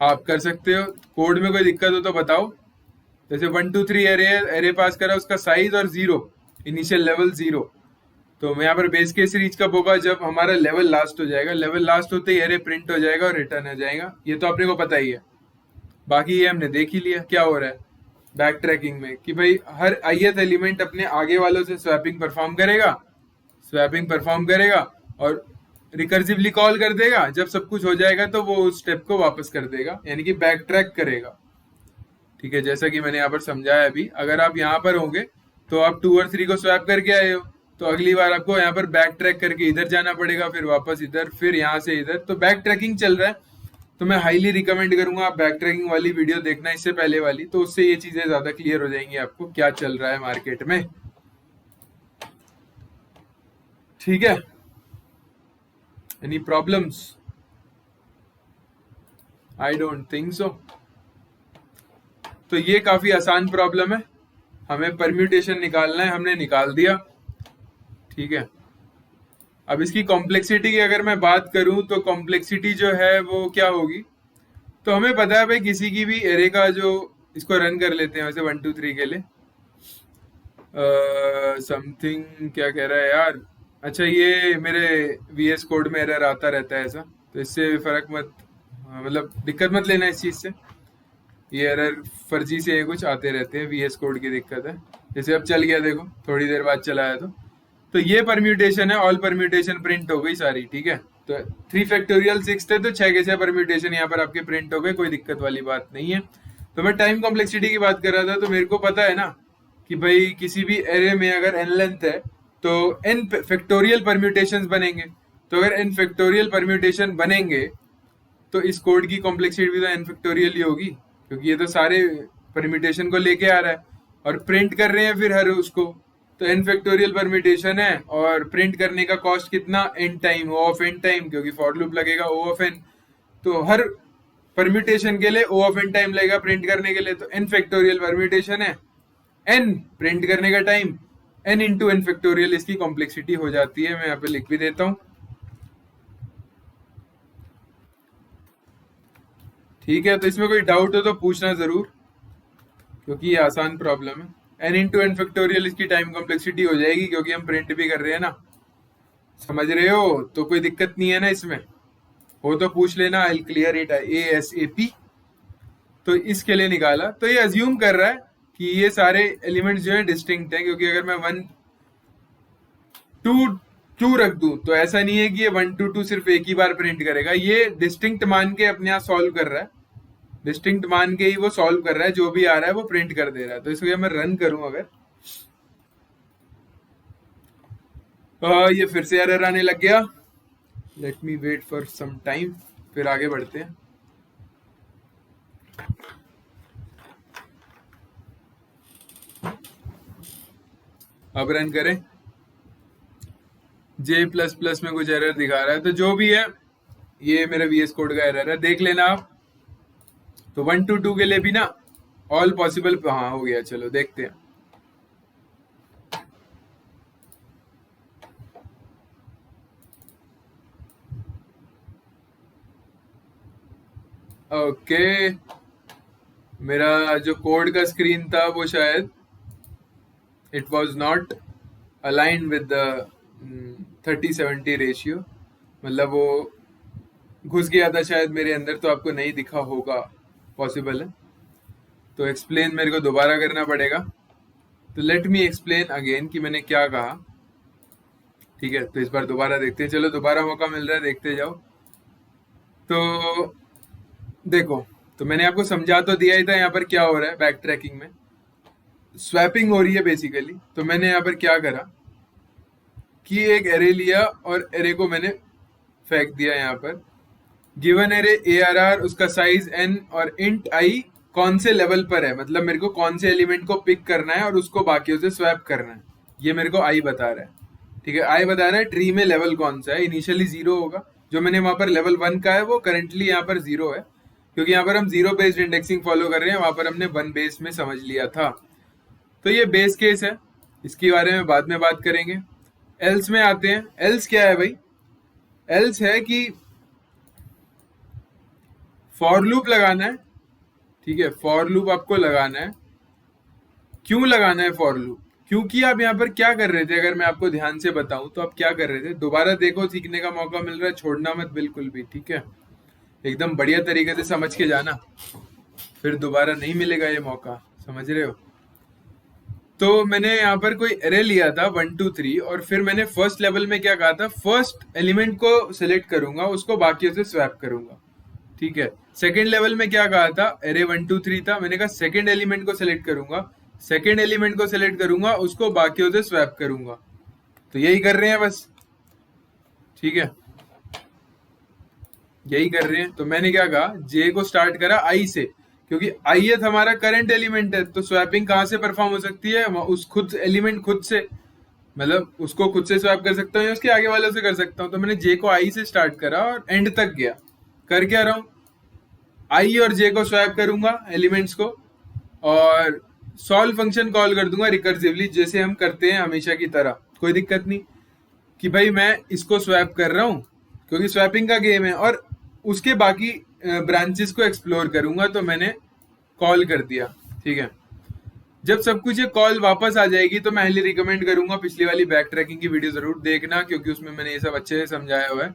[SPEAKER 1] आप कर सकते हो। कोड में कोई दिक्कत हो तो बताओ। जैसे 1 2 3 एरे पास करा, उसका साइज और जीरो, इनिशियल लेवल जीरो। तो यहाँ पर बेस केस रीच कब होगा, जब हमारा लेवल लास्ट हो जाएगा, लेवल लास्ट होते ही एरे प्रिंट हो जाएगा और रिटर्न हो जाएगा। ये तो अपने को पता ही है, बाकी ये हमने देख ही लिया क्या हो रहा है बैक ट्रैकिंग में, कि भाई हर आईएथ एलिमेंट अपने आगे वालों से स्वैपिंग परफॉर्म करेगा और रिकर्सिवली कॉल कर देगा। जब सब कुछ हो जाएगा तो वो उस स्टेप को वापस कर देगा, यानी कि बैक ट्रैक करेगा। ठीक है, जैसा कि मैंने यहाँ पर समझाया अभी, अगर आप यहाँ पर होंगे तो आप 2 और 3 को स्वैप करके आए हो, तो अगली बार आपको यहाँ पर बैक ट्रैक करके इधर जाना पड़ेगा, फिर वापस इधर, फिर यहाँ से इधर। तो बैक ट्रैकिंग चल रहा है। तो मैं हाईली रिकमेंड करूंगा आप बैक ट्रैकिंग वाली वीडियो देखना, इससे पहले वाली, तो उससे ये चीजें ज्यादा क्लियर हो जाएंगी आपको क्या चल रहा है मार्केट में। ठीक है, any problems? I don't think so. तो ये काफी आसान प्रॉब्लम है, हमें परम्यूटेशन निकालना है, हमने निकाल दिया। ठीक है, अब इसकी कॉम्प्लेक्सिटी की अगर मैं बात करूं तो कॉम्प्लेक्सिटी जो है वो क्या होगी, तो हमें पता है भाई किसी की भी एरे का जो, इसको रन कर लेते हैं वैसे 1 2 3 के लिए। समथिंग क्या कह रहा है यार, अच्छा ये मेरे वीएस कोड में एरर आता रहता है ऐसा, तो इससे फर्क मत, मतलब दिक्कत मत लेना इस चीज से। ये एरर फर्जी से कुछ आते रहते हैं, वीएस कोड की दिक्कत है। जैसे अब चल गया देखो, थोड़ी देर बाद चला आया तो ये परम्यूटेशन है, ऑल परम्यूटेशन प्रिंट हो गई सारी। ठीक है, तो 3 फैक्टोरियल 6 थे तो 6 के 6 परम्यूटेशन यहाँ पर आपके प्रिंट हो गए, कोई दिक्कत वाली बात नहीं है। तो मैं टाइम कॉम्प्लेक्सिटी की बात कर रहा था, तो मेरे को पता है ना कि भाई किसी भी एरे में अगर n लेंथ है तो n फैक्टोरियल परम्यूटेशंस बनेंगे। तो अगर n फैक्टोरियल परम्यूटेशन बनेंगे तो इस कोड की कॉम्प्लेक्सिटी भी तो n फैक्टोरियल ही होगी, क्योंकि ये तो सारे परम्यूटेशन को लेके आ रहा है और प्रिंट कर रहे हैं फिर हर उसको। तो n फैक्टोरियल परम्यूटेशन है और प्रिंट करने का कॉस्ट कितना, n time O of n time, क्योंकि फॉर लूप लगेगा O ऑफ n। तो हर परम्यूटेशन के लिए O ऑफ n टाइम लगेगा प्रिंट करने के लिए, तो n फैक्टोरियल परम्यूटेशन है, n प्रिंट करने का time, n into n factorial इसकी कॉम्प्लेक्सिटी हो जाती है। मैं यहाँ पे लिख भी देता हूँ। ठीक है, तो इसमें कोई डाउट हो तो पूछना जरूर, क्योंकि ये आसान प्रॉब्लम है। n इंटू n फैक्टोरियल इसकी टाइम कॉम्प्लेक्सिटी हो जाएगी, क्योंकि हम प्रिंट भी कर रहे हैं ना, समझ रहे हो? तो कोई दिक्कत नहीं है ना इसमें, हो तो पूछ लेना, आई क्लियर इट ASAP। तो इसके लिए निकाला, तो ये अज्यूम कर रहा है कि ये सारे एलिमेंट्स जो है डिस्टिंक्ट हैं, क्योंकि अगर मैं 1 2 2 रख दूं तो ऐसा नहीं है कि ये 1 2 2 सिर्फ एक ही बार प्रिंट करेगा, ये डिस्टिंक्ट मान के अपने आप सॉल्व कर रहा है, डिस्टिंक्ट मान के ही वो सॉल्व कर रहा है, जो भी आ रहा है वो प्रिंट कर दे रहा है। तो इसको मैं रन करूं अगर, ये फिर से एरर आने लग गया। Let me wait for some time, फिर आगे बढ़ते हैं। अब रन करें, J++ में कुछ एरर दिखा रहा है, तो जो भी है ये मेरा VS कोड का एरर है, देख लेना आप। तो 1 2 2 के लिए भी ना ऑल पॉसिबल, हाँ हो गया, चलो देखते हैं। ओके, मेरा जो कोड का स्क्रीन था वो शायद it was not align with the 30-70 ratio, मतलब वो घुस गया था शायद मेरे अंदर, तो आपको नहीं दिखा होगा, पॉसिबल है। तो एक्सप्लेन मेरे को दोबारा करना पड़ेगा, तो लेट मी एक्सप्लेन अगेन कि मैंने क्या कहा। ठीक है, तो इस बार दोबारा देखते हैं, चलो दोबारा मौका मिल रहा है, देखते जाओ। तो देखो, तो मैंने आपको समझा तो दिया ही था यहाँ पर क्या हो रहा है, बैक ट्रैकिंग में स्वैपिंग हो रही है बेसिकली। तो मैंने यहाँ पर क्या करा कि एक एरे लिया और एरे को मैंने फेंक दिया यहाँ पर, गिवन एरे ARR, उसका साइज n और इंट i कौन से लेवल पर है, मतलब मेरे को कौन से एलिमेंट को पिक करना है और उसको बाकियों से स्वैप करना है, ये मेरे को i बता रहा है। ठीक है, i बता रहा है ट्री में लेवल कौन सा है, इनिशियली 0 होगा, जो मैंने वहां पर लेवल 1 का है वो करंटली यहाँ पर 0 है, क्योंकि यहाँ पर हम 0 बेस्ड इंडेक्सिंग फॉलो कर रहे हैं, वहां पर हमने 1 बेस में समझ लिया था। तो ये बेस केस है, इसके बारे में बाद में बात करेंगे। एल्स में आते हैं। एल्स क्या है भाई? एल्स है कि फॉर लूप लगाना है। ठीक है, फॉर लूप आपको लगाना है। क्यों लगाना है फॉर लूप? क्योंकि आप यहाँ पर क्या कर रहे थे, अगर मैं आपको ध्यान से बताऊं तो आप क्या कर रहे थे, दोबारा देखो, सीखने का मौका मिल रहा है, छोड़ना मत बिल्कुल भी। ठीक है, एकदम बढ़िया तरीके से समझ के जाना, फिर दोबारा नहीं मिलेगा ये मौका, समझ रहे हो? तो मैंने यहाँ पर कोई एरे लिया था 1 2 3, और फिर मैंने फर्स्ट लेवल में क्या कहा था, फर्स्ट एलिमेंट को सिलेक्ट करूंगा, उसको बाकियों से स्वैप करूंगा। ठीक है, सेकेंड लेवल में क्या कहा था, एरे 1 2 3 था, मैंने कहा सेकेंड एलिमेंट को सिलेक्ट करूंगा, सेकेंड एलिमेंट को सिलेक्ट करूंगा, उसको बाकियों से स्वैप करूंगा। तो यही कर रहे हैं बस। ठीक है, यही कर रहे हैं। तो मैंने क्या कहा, जे को स्टार्ट करा आई से, क्योंकि ith हमारा करंट एलिमेंट है, तो स्वैपिंग कहां से परफॉर्म हो सकती है, उस खुद एलिमेंट खुद से, मतलब उसको खुद से स्वैप कर सकता हूँ या उसके आगे वालों से कर सकता हूँ। तो मैंने जे को आई से स्टार्ट करा और एंड तक गया। कर क्या रहा हूँ, आई और जे को स्वैप करूंगा एलिमेंट्स को, और सॉल्व फंक्शन कॉल कर दूंगा रिकर्सिवली, जैसे हम करते हैं हमेशा की तरह। कोई दिक्कत नहीं कि भाई मैं इसको स्वैप कर रहा हूँ क्योंकि स्वैपिंग का गेम है, और उसके बाकी ब्रांचेस को एक्सप्लोर करूंगा। तो मैंने कॉल कर दिया, ठीक है। जब सब कुछ ये कॉल वापस आ जाएगी तो मैं हाईली रिकमेंड करूंगा पिछली वाली बैक ट्रैकिंग की वीडियो जरूर देखना, क्योंकि उसमें मैंने ये सब अच्छे से समझाया हुआ है।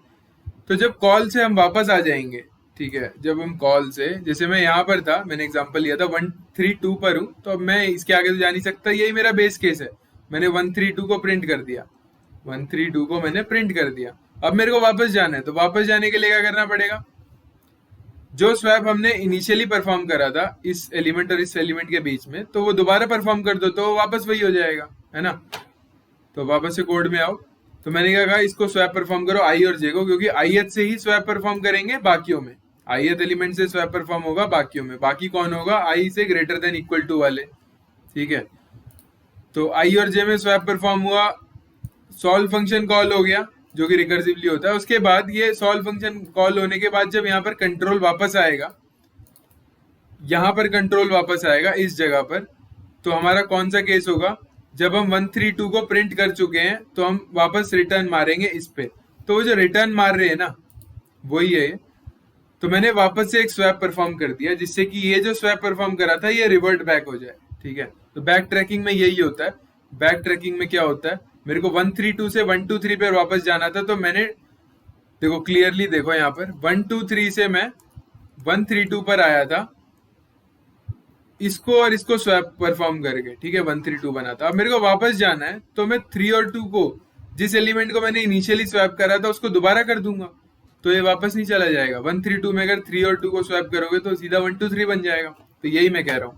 [SPEAKER 1] तो जब कॉल से हम वापस आ जाएंगे, ठीक है, जब हम कॉल से, जैसे मैं यहाँ पर था, मैंने एग्जांपल लिया था 132 पर हूँ, तो अब मैं इसके आगे तो जा नहीं सकता, यही मेरा बेस केस है। मैंने 132 को प्रिंट कर दिया, 132 को मैंने प्रिंट कर दिया। अब मेरे को वापस जाना है, तो वापस जाने के लिए क्या करना पड़ेगा, जो स्वैप हमने इनिशियली परफॉर्म करा था इस एलिमेंट और इस एलिमेंट के बीच में, तो वो दोबारा परफॉर्म कर दो तो वापस वही हो जाएगा, है ना। तो वापस से कोड में आओ। तो मैंने क्या कहा, इसको स्वैप परफॉर्म करो आई और जे को, क्योंकि आईएथ से ही स्वैप परफॉर्म करेंगे बाकियों में। आईएथ एलिमेंट से स्वैप परफॉर्म होगा बाकियों में। बाकी कौन होगा, आई से ग्रेटर देन इक्वल टू वाले, ठीक है। तो आई और जे में स्वैप परफॉर्म हुआ, सॉल्व फंक्शन कॉल हो गया जो कि रिकर्सिवली होता है। उसके बाद ये सॉल्व फंक्शन कॉल होने के बाद जब यहाँ पर कंट्रोल वापस आएगा, यहाँ पर कंट्रोल वापस आएगा इस जगह पर, तो हमारा कौन सा केस होगा, जब हम 132 को प्रिंट कर चुके हैं तो हम वापस रिटर्न मारेंगे इस पे। तो वो जो रिटर्न मार रहे हैं ना, वही है ये। तो मैंने वापस से एक स्वैप परफॉर्म कर दिया, जिससे कि ये जो स्वैप परफॉर्म करा था ये रिवर्ट बैक हो जाए, ठीक है। तो बैक ट्रैकिंग में यही होता है। बैक ट्रैकिंग में क्या होता है, मेरे को 132 से 123 पे वापस जाना था, तो मैंने देखो क्लियरली, देखो यहाँ पर 123 से मैं 132 पर आया था, इसको और इसको स्वैप परफॉर्म करके, ठीक है, 132 बना था। अब मेरे को वापस जाना है, तो मैं 3 और 2 को, जिस एलिमेंट को मैंने इनिशियली स्वैप करा था उसको दोबारा कर दूंगा, तो ये वापस नहीं चला जाएगा। 132 में अगर 3 और 2 को स्वैप करोगे तो सीधा 123 बन जाएगा। तो यही मैं कह रहा हूँ,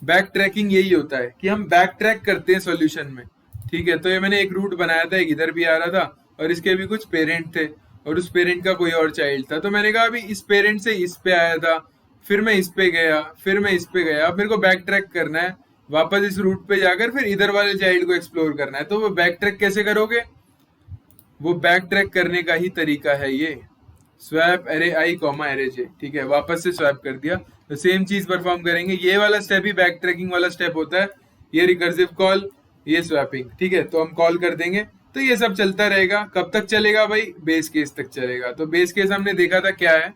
[SPEAKER 1] बैक ट्रैकिंग यही होता है कि हम बैक ट्रैक करते हैं सॉल्यूशन में, ठीक है। तो ये मैंने एक रूट बनाया था, एक इधर भी आ रहा था और इसके भी कुछ पेरेंट थे, और उस पेरेंट का कोई और चाइल्ड था। तो मैंने कहा अभी इस पेरेंट से इस पे आया था, फिर मैं इस पे गया, फिर मैं इस पे गया। अब मेरे को बैक ट्रैक करना है, वापस इस रूट पे जाकर फिर इधर वाले चाइल्ड को एक्सप्लोर करना है। तो वो बैक ट्रैक कैसे करोगे, वो बैक ट्रैक करने का ही तरीका है ये, swap array I comma array J, ठीक है। वापस से स्वैप कर दिया, तो सेम चीज परफॉर्म करेंगे। ये वाला स्टेप ही बैक ट्रैकिंग वाला स्टेप होता है, ये रिकर्सिव कॉल, ये स्वैपिंग, ठीक है। तो हम कॉल कर देंगे, तो ये सब चलता रहेगा। कब तक चलेगा भाई, बेस केस तक चलेगा। तो बेस केस हमने देखा था क्या है,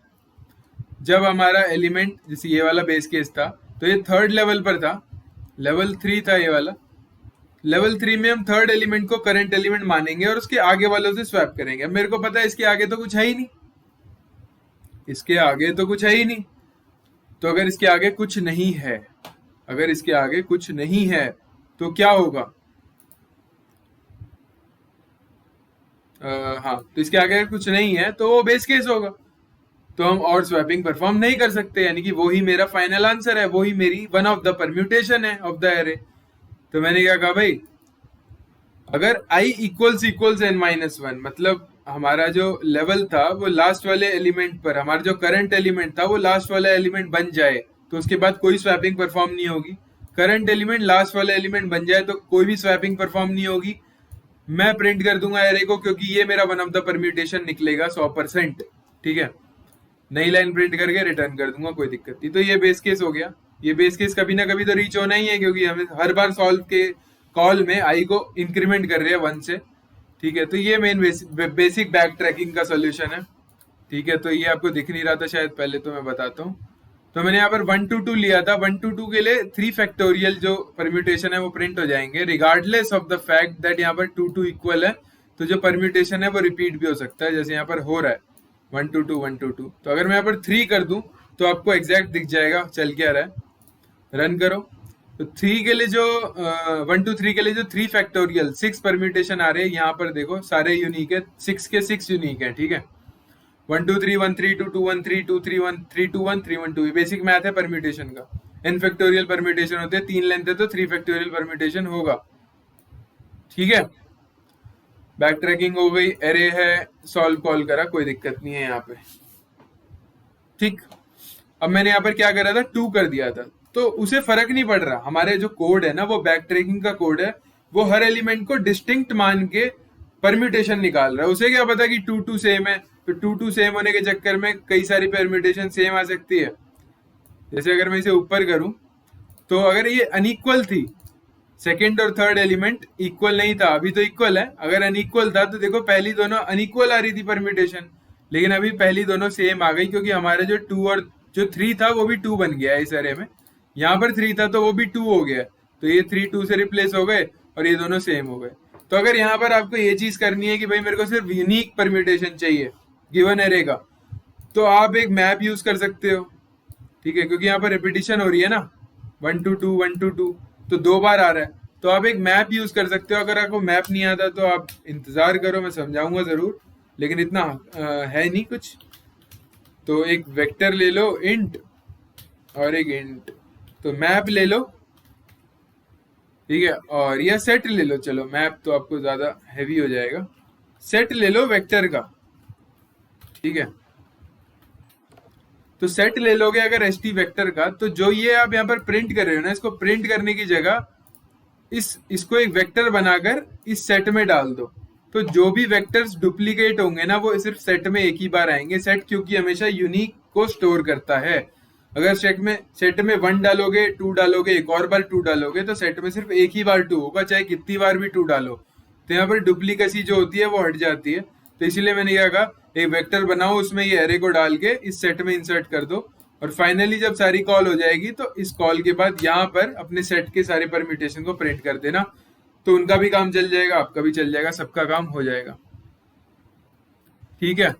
[SPEAKER 1] जब हमारा एलिमेंट, जैसे ये वाला बेस केस था, तो ये थर्ड लेवल पर था, लेवल 3 था ये वाला। लेवल 3 में हम थर्ड एलिमेंट को करंट एलिमेंट मानेंगे और उसके आगे वालों से स्वैप करेंगे। अब मेरे को पता है इसके आगे तो कुछ है ही नहीं, इसके आगे तो कुछ है ही नहीं। तो अगर इसके आगे कुछ नहीं है, अगर इसके आगे कुछ नहीं है तो क्या होगा, हाँ, तो इसके आगे अगर कुछ नहीं है तो वो बेस केस होगा, तो हम और स्वैपिंग परफॉर्म नहीं कर सकते, यानी कि वो ही मेरा फाइनल आंसर है, वो ही मेरी वन ऑफ द परम्यूटेशन है ऑफ द एरे। तो मैंने क्या कहा भाई, अगर i equals equals n minus one, मतलब हमारा जो लेवल था वो लास्ट वाले एलिमेंट पर, हमारा जो करंट एलिमेंट था वो लास्ट वाला एलिमेंट बन जाए, तो उसके बाद कोई स्वैपिंग परफॉर्म नहीं होगी। करंट एलिमेंट लास्ट वाला एलिमेंट बन जाए तो कोई भी स्वैपिंग परफॉर्म नहीं होगी। मैं प्रिंट कर दूंगा एरे को, क्योंकि ये मेरा वन ऑफ द परम्यूटेशन निकलेगा 100%, ठीक है। नई लाइन प्रिंट करके रिटर्न कर दूंगा, कोई दिक्कत नहीं। तो ये बेस केस हो गया। ये बेस केस कभी ना कभी तो रीच होना ही है, क्योंकि हमें हर बार सॉल्व के कॉल में आई को इंक्रीमेंट कर रहे हैं 1 से, ठीक है। तो ये मेन बेसिक बैक ट्रैकिंग का सोल्यूशन है, ठीक है। तो ये आपको दिख नहीं रहा था शायद पहले, तो मैं बताता हूँ। तो मैंने यहाँ पर 1 to 2 लिया था। 1 to 2 के लिए 3 फैक्टोरियल जो परम्यूटेशन है वो प्रिंट हो जाएंगे, regardless of the fact that यहाँ पर 2 2 इक्वल है। तो जो परम्यूटेशन है वो रिपीट भी हो सकता है, जैसे यहाँ पर हो रहा है 1 to 2 1 to 2। तो अगर मैं यहाँ पर 3 कर दूं तो आपको एग्जैक्ट दिख जाएगा चल क्या रहा है। रन करो, तो 3 के लिए जो 1 to 3 के लिए जो 3 फैक्टोरियल 6 परम्यूटेशन आ रहे हैं, यहाँ पर देखो सारे यूनिक है, 6 के 6 यूनिक है, ठीक है। 1 2 3 1 3 2 2 1 3 2 3 1 3 2 1 3 1 2, ये बेसिक मैथ है परम्यूटेशन का। n फैक्टोरियल परम्यूटेशन होते हैं, 3 लेंथ है तो 3 फैक्टोरियल परम्यूटेशन होगा, ठीक है। बैक ट्रैकिंग हो गई, एरे है, सॉल्व कॉल करा, कोई दिक्कत नहीं है यहाँ पे, ठीक। अब मैंने यहाँ पर क्या करा था, 2 कर दिया था, तो उसे फर्क नहीं पड़ रहा। हमारे जो कोड है ना वो बैक ट्रैकिंग का कोड है, वो हर एलिमेंट को डिस्टिंक्ट मान के परम्यूटेशन निकाल रहा है। उसे क्या पता कि टू टू सेम है, तो टू टू सेम होने के चक्कर में कई सारी परम्यूटेशन सेम आ सकती है। जैसे अगर मैं इसे ऊपर करूं, तो अगर ये अनइक्वल थी, सेकेंड और थर्ड एलिमेंट इक्वल नहीं था, अभी तो इक्वल है, अगर अनइक्वल था तो देखो पहली दोनों अनइक्वल आ रही थी परम्यूटेशन, लेकिन अभी पहली दोनों सेम आ गई, क्योंकि हमारे जो टू और जो थ्री था वो भी टू बन गया है इस अरे में। यहाँ पर थ्री था तो वो भी टू हो गया, तो ये थ्री टू से रिप्लेस हो गए और ये दोनों सेम हो गए। तो अगर यहाँ पर आपको ये चीज करनी है कि भाई मेरे को सिर्फ यूनिक परम्यूटेशन चाहिए गिवन एरे का, तो आप एक मैप यूज कर सकते हो, ठीक है, क्योंकि यहाँ पर रिपीटिशन हो रही है ना, one two two one two two, तो दो बार आ रहा है, तो आप एक मैप यूज कर सकते हो। अगर आपको मैप नहीं आता तो आप इंतजार करो, मैं समझाऊंगा जरूर, लेकिन इतना है नहीं कुछ। तो एक वेक्टर ले लो इंट और एक इंट, तो मैप ले लो, ठीक है, और यह सेट ले लो। चलो मैप तो आपको ज्यादा हैवी हो जाएगा, सेट ले लो वेक्टर का, ठीक है। तो सेट ले लोगे अगर एस टी वेक्टर का, तो जो ये आप यहाँ पर प्रिंट कर रहे हो ना, इसको प्रिंट करने की जगह इसको एक वेक्टर बनाकर इस सेट में डाल दो। तो जो भी वेक्टर्स डुप्लीकेट होंगे ना, वो सिर्फ सेट में एक ही बार आएंगे। सेट क्योंकि हमेशा यूनिक को स्टोर करता है। अगर सेट में वन डालोगे, टू डालोगे, एक और बार टू डालोगे, तो सेट में सिर्फ एक ही बार टू होगा, चाहे कितनी बार भी टू डालो। तो यहाँ पर डुप्लीकेसी जो होती है वो हट जाती है। तो इसीलिए मैंने क्या कहा, एक वेक्टर बनाओ, उसमें ये एरे को डाल के इस सेट में इंसर्ट कर दो, और फाइनली जब सारी कॉल हो जाएगी तो इस कॉल के बाद यहाँ पर अपने सेट के सारे परम्यूटेशन को प्रिंट कर देना। तो उनका भी काम चल जाएगा, आपका भी चल जाएगा, सबका काम हो जाएगा, ठीक है।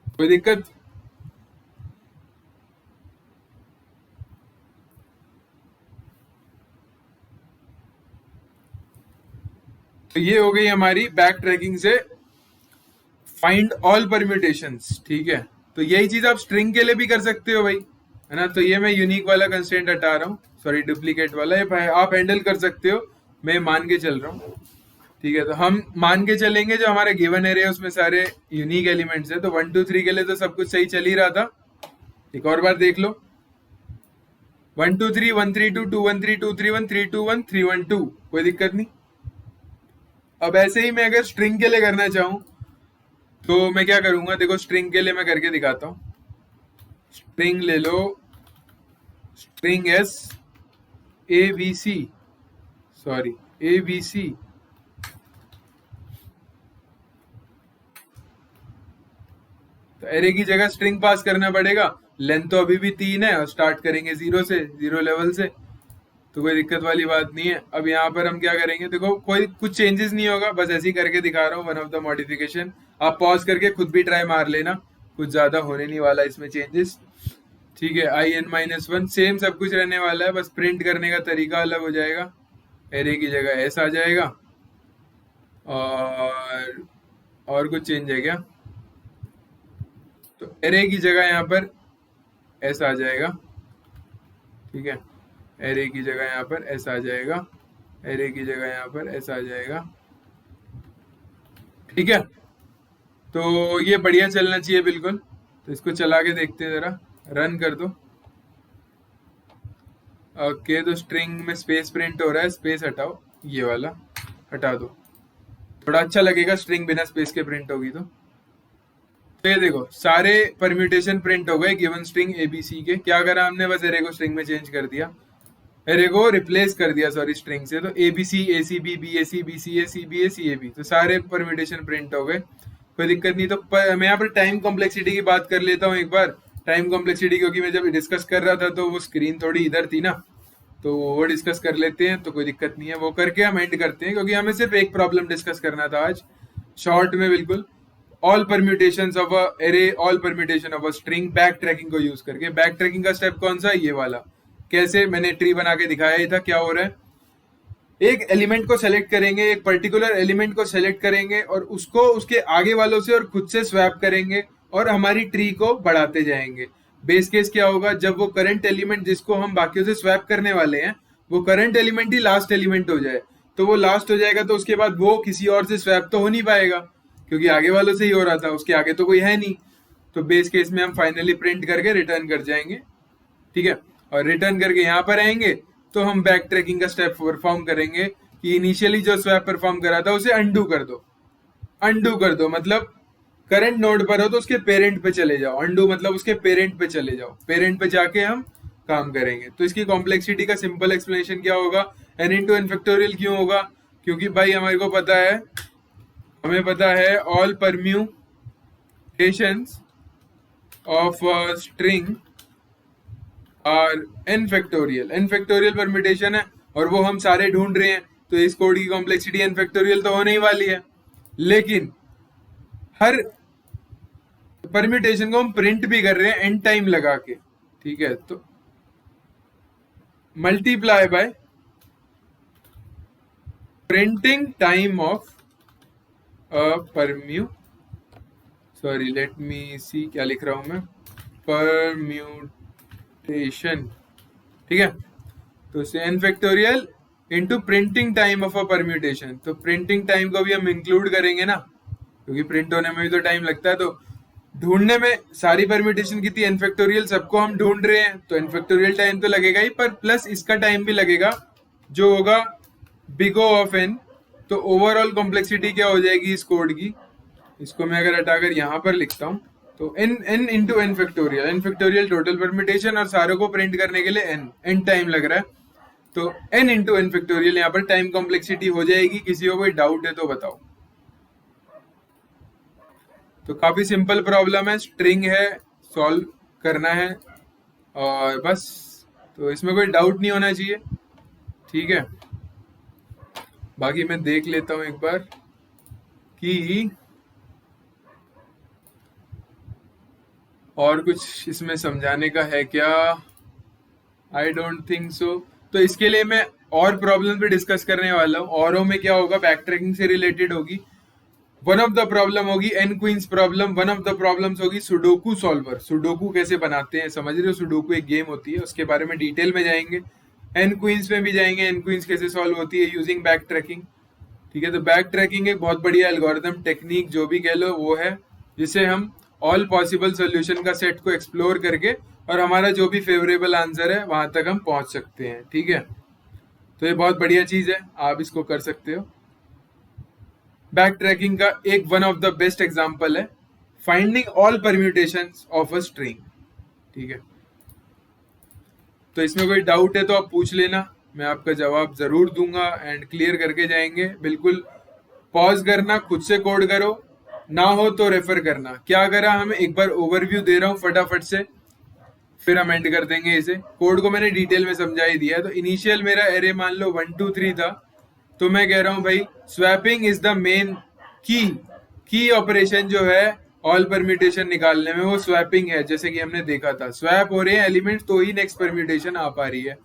[SPEAKER 1] कोई दिक्कत? तो ये हो गई हमारी बैक ट्रैकिंग से फाइंड ऑल परम्यूटेशंस, ठीक है। तो यही चीज आप स्ट्रिंग के लिए भी कर सकते हो भाई, है ना। तो ये मैं यूनिक वाला कंस्ट्रेंट हटा रहा हूँ, सॉरी डुप्लीकेट वाला, ये आप हैंडल कर सकते हो, मैं मान के चल रहा हूँ, ठीक है। तो हम मान के चलेंगे जो हमारा गिवन एरिया उसमें सारे यूनिक एलिमेंट्स है। तो वन टू थ्री के लिए तो सब कुछ सही चल ही रहा था, एक और बार देख लो, one two three, one three two, two one three, two three one, three two one, three one two, कोई दिक्कत नहीं। अब ऐसे ही मैं अगर स्ट्रिंग के लिए करना चाहूं, तो मैं क्या करूंगा, देखो स्ट्रिंग के लिए मैं करके दिखाता हूँ। स्ट्रिंग ले लो, string S A B C, sorry A B C, तो एरे की जगह स्ट्रिंग पास करना पड़ेगा। लेंथ तो अभी भी 3 है और स्टार्ट करेंगे जीरो से, जीरो लेवल से, तो कोई दिक्कत वाली बात नहीं है। अब यहाँ पर हम क्या करेंगे, देखो कोई कुछ चेंजेस नहीं होगा, बस ऐसे ही करके दिखा रहा हूँ, वन ऑफ द मॉडिफिकेशन। आप पॉज करके खुद भी ट्राई मार लेना, कुछ ज्यादा होने नहीं वाला इसमें चेंजेस, ठीक है। I n minus one same सब कुछ रहने वाला है, बस प्रिंट करने का तरीका अलग हो जाएगा। एरे की जगह एस आ जाएगा, और कुछ चेंज है क्या, तो एरे की जगह यहाँ पर एस आ जाएगा, ठीक है। एरे की जगह यहाँ पर एस आ जाएगा, एरे की जगह यहाँ पर एस आ जाएगा, ठीक है। तो ये बढ़िया चलना चाहिए बिल्कुल। तो इसको चला के देखते हैं, जरा रन कर दो। ओके, तो स्ट्रिंग में स्पेस प्रिंट हो रहा है, स्पेस हटाओ, ये वाला हटा दो, थोड़ा अच्छा लगेगा स्ट्रिंग बिना स्पेस के प्रिंट होगी तो ये देखो सारे परम्यूटेशन प्रिंट हो गए गिवन स्ट्रिंग एबीसी के। क्या करा हमने, बस एरे को स्ट्रिंग में चेंज कर दिया, एरे को रिप्लेस कर दिया सॉरी स्ट्रिंग से। तो ABC, ACB, BAC, BCA, CBA, CAB, तो सारे परम्यूटेशन प्रिंट हो गए, कोई दिक्कत नहीं। तो मैं यहाँ पर टाइम कॉम्प्लेक्सिटी की बात कर लेता हूँ एक बार। टाइम कॉम्प्लेक्सिटी क्योंकि मैं जब डिस्कस कर रहा था तो वो स्क्रीन थोड़ी इधर थी ना, तो वो डिस्कस कर लेते हैं, तो कोई दिक्कत नहीं है, वो करके हम एंड करते हैं, क्योंकि हमें सिर्फ एक प्रॉब्लम डिस्कस करना था आज, शॉर्ट में बिल्कुल। All permutations of a array, all permutation of a string, back tracking को यूज करके। बैक ट्रैकिंग का स्टेप कौन सा, ये वाला। कैसे, मैंने ट्री बना के दिखाया ही था। क्या हो रहा है, एक एलिमेंट को सेलेक्ट करेंगे, एक पर्टिकुलर एलिमेंट को सेलेक्ट करेंगे और उसको उसके आगे वालों से और खुद से स्वैप करेंगे और हमारी ट्री को बढ़ाते जाएंगे। बेस केस क्या होगा, जब वो करंट एलिमेंट जिसको हम बाकियों से स्वैप करने वाले हैं, वो करंट एलिमेंट ही लास्ट एलिमेंट हो जाए, तो वो लास्ट हो जाएगा, तो उसके बाद वो किसी और से स्वैप तो हो नहीं पाएगा, क्योंकि आगे वालों से ही हो रहा था, उसके आगे तो कोई है नहीं। तो बेस केस में हम फाइनली प्रिंट करके रिटर्न कर जाएंगे, ठीक है। और रिटर्न करके यहाँ पर आएंगे, तो हम बैक ट्रैकिंग का स्टेप परफॉर्म करेंगे कि इनिशियली जो स्वैप परफॉर्म करा था उसे अंडू कर दो। अंडू कर दो मतलब करंट नोड पर हो तो उसके पेरेंट पे चले जाओ, अंडू मतलब उसके पेरेंट पे चले जाओ, पेरेंट पे जाके हम काम करेंगे। तो इसकी कॉम्प्लेक्सिटी का सिंपल एक्सप्लेनेशन क्या होगा, n इंटू एन फैक्टोरियल क्यों होगा, क्योंकि भाई हमारे को पता है, हमें पता है all permutations of string are n factorial permutation है और वो हम सारे ढूंढ रहे हैं, तो इस कोड की कॉम्प्लेक्सिटी एन फैक्टोरियल तो होने ही वाली है। लेकिन हर परम्यूटेशन को हम प्रिंट भी कर रहे हैं एन टाइम लगा के, ठीक है, तो multiply by printing time of permu, sorry let me see क्या लिख रहा हूं मैं, परम्यूटेशन, ठीक है। तो N factorial into printing time of a permutation, तो प्रिंटिंग टाइम को भी हम इंक्लूड करेंगे ना, क्योंकि प्रिंट होने में भी तो टाइम लगता है। तो ढूंढने में सारी परम्यूटेशन की थी एन फैक्टोरियल, सबको हम ढूंढ रहे हैं तो एन फैक्टोरियल टाइम तो लगेगा ही, पर प्लस इसका टाइम भी लगेगा जो होगा बिग ओ ऑफ एन। तो ओवरऑल कॉम्प्लेक्सिटी क्या हो जाएगी इस कोड की, इसको मैं अगर हटाकर यहाँ पर लिखता हूँ तो n into n factorial total permutation और सारों को प्रिंट करने के लिए एन टाइम लग रहा है, तो एन इंटू एन फैक्टोरियल यहाँ पर टाइम कॉम्प्लेक्सिटी हो जाएगी। किसी को कोई डाउट है तो बताओ। तो काफी सिंपल प्रॉब्लम है, स्ट्रिंग है, सॉल्व करना है और बस, तो इसमें कोई डाउट नहीं होना चाहिए, ठीक है। बाकी मैं देख लेता हूं एक बार कि और कुछ इसमें समझाने का है क्या, आई डोंट थिंक सो। तो इसके लिए मैं और प्रॉब्लम भी डिस्कस करने वाला हूँ, औरों में क्या होगा, बैक ट्रैकिंग से रिलेटेड होगी। वन ऑफ द प्रॉब्लम होगी n queens problem, one of the problems होगी सुडोकू सॉल्वर, सुडोकू कैसे बनाते हैं, समझ रहे हो, सुडोकू एक गेम होती है, उसके बारे में डिटेल में जाएंगे। एन क्वींस में भी जाएंगे, एन क्वींस कैसे सॉल्व होती है यूजिंग बैक ट्रैकिंग, ठीक है। तो बैक ट्रैकिंग एक बहुत बढ़िया एल्गोरिथम टेक्निक जो भी कह लो वो है, जिसे हम ऑल पॉसिबल सोल्यूशन का सेट को एक्सप्लोर करके और हमारा जो भी फेवरेबल आंसर है वहां तक हम पहुंच सकते हैं, ठीक है। तो ये बहुत बढ़िया चीज है, आप इसको कर सकते हो। बैक ट्रैकिंग का एक one of the best example है finding all permutations of a string, ठीक है। तो इसमें कोई डाउट है तो आप पूछ लेना, मैं आपका जवाब जरूर दूंगा एंड क्लियर करके जाएंगे। बिल्कुल पॉज करना, खुद से कोड करो, ना हो तो रेफर करना। क्या करा, हमें एक बार ओवरव्यू दे रहा हूँ फटाफट से, फिर हम एंड कर देंगे इसे। कोड को मैंने डिटेल में समझा ही दिया है। तो इनिशियल मेरा एरे मान लो 1 2 3 था, तो मैं कह रहा हूं भाई स्वैपिंग इज द मेन की ऑपरेशन जो है ऑल परम्यूटेशन निकालने में, वो स्वैपिंग है। जैसे कि हमने देखा था स्वैप हो रहे हैं एलिमेंट तो ही नेक्स्ट परम्यूटेशन आ पा रही है।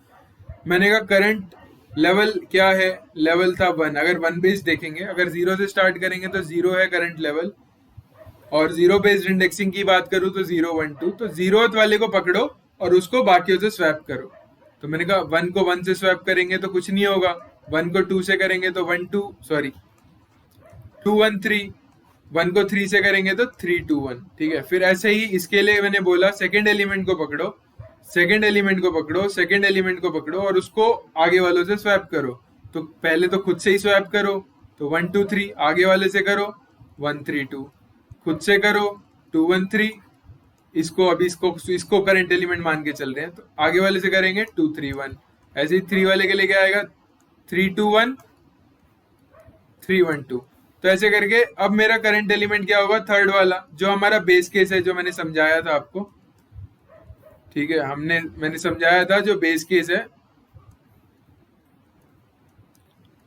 [SPEAKER 1] मैंने कहा करंट लेवल क्या है, लेवल था 1, अगर 1 बेस्ड देखेंगे, अगर 0 से स्टार्ट करेंगे तो 0 है करंट लेवल, और 0 बेस्ड इंडेक्सिंग की बात करूं तो 0 1 2, तो 0th वाले को पकड़ो और उसको बाकियों से स्वैप करो। तो मैंने कहा 1 को 1 से स्वैप करेंगे तो कुछ नहीं होगा, 1 को 2 से करेंगे तो 1 2 सॉरी 2 1 3, 1 को 3 से करेंगे तो 3 2 1, ठीक है। फिर ऐसे ही इसके लिए मैंने बोला सेकंड एलिमेंट को पकड़ो, सेकंड एलिमेंट को पकड़ो, सेकंड एलिमेंट को पकड़ो और उसको आगे वालों से स्वैप करो। तो पहले तो खुद से ही स्वैप करो, तो 1 2 3, आगे वाले से करो 1 3 2, खुद से करो 2 1 3, इसको अभी इसको करंट एलिमेंट मान के चल रहे हैं, तो आगे वाले से करेंगे 2 3 1, ऐसे ही 3 वाले के लिए क्या आएगा 3 2 1 3 1 2। तो ऐसे करके अब मेरा करंट एलिमेंट क्या होगा, थर्ड वाला, जो हमारा बेस केस है, जो मैंने समझाया था आपको, ठीक है। मैंने समझाया था जो बेस केस है,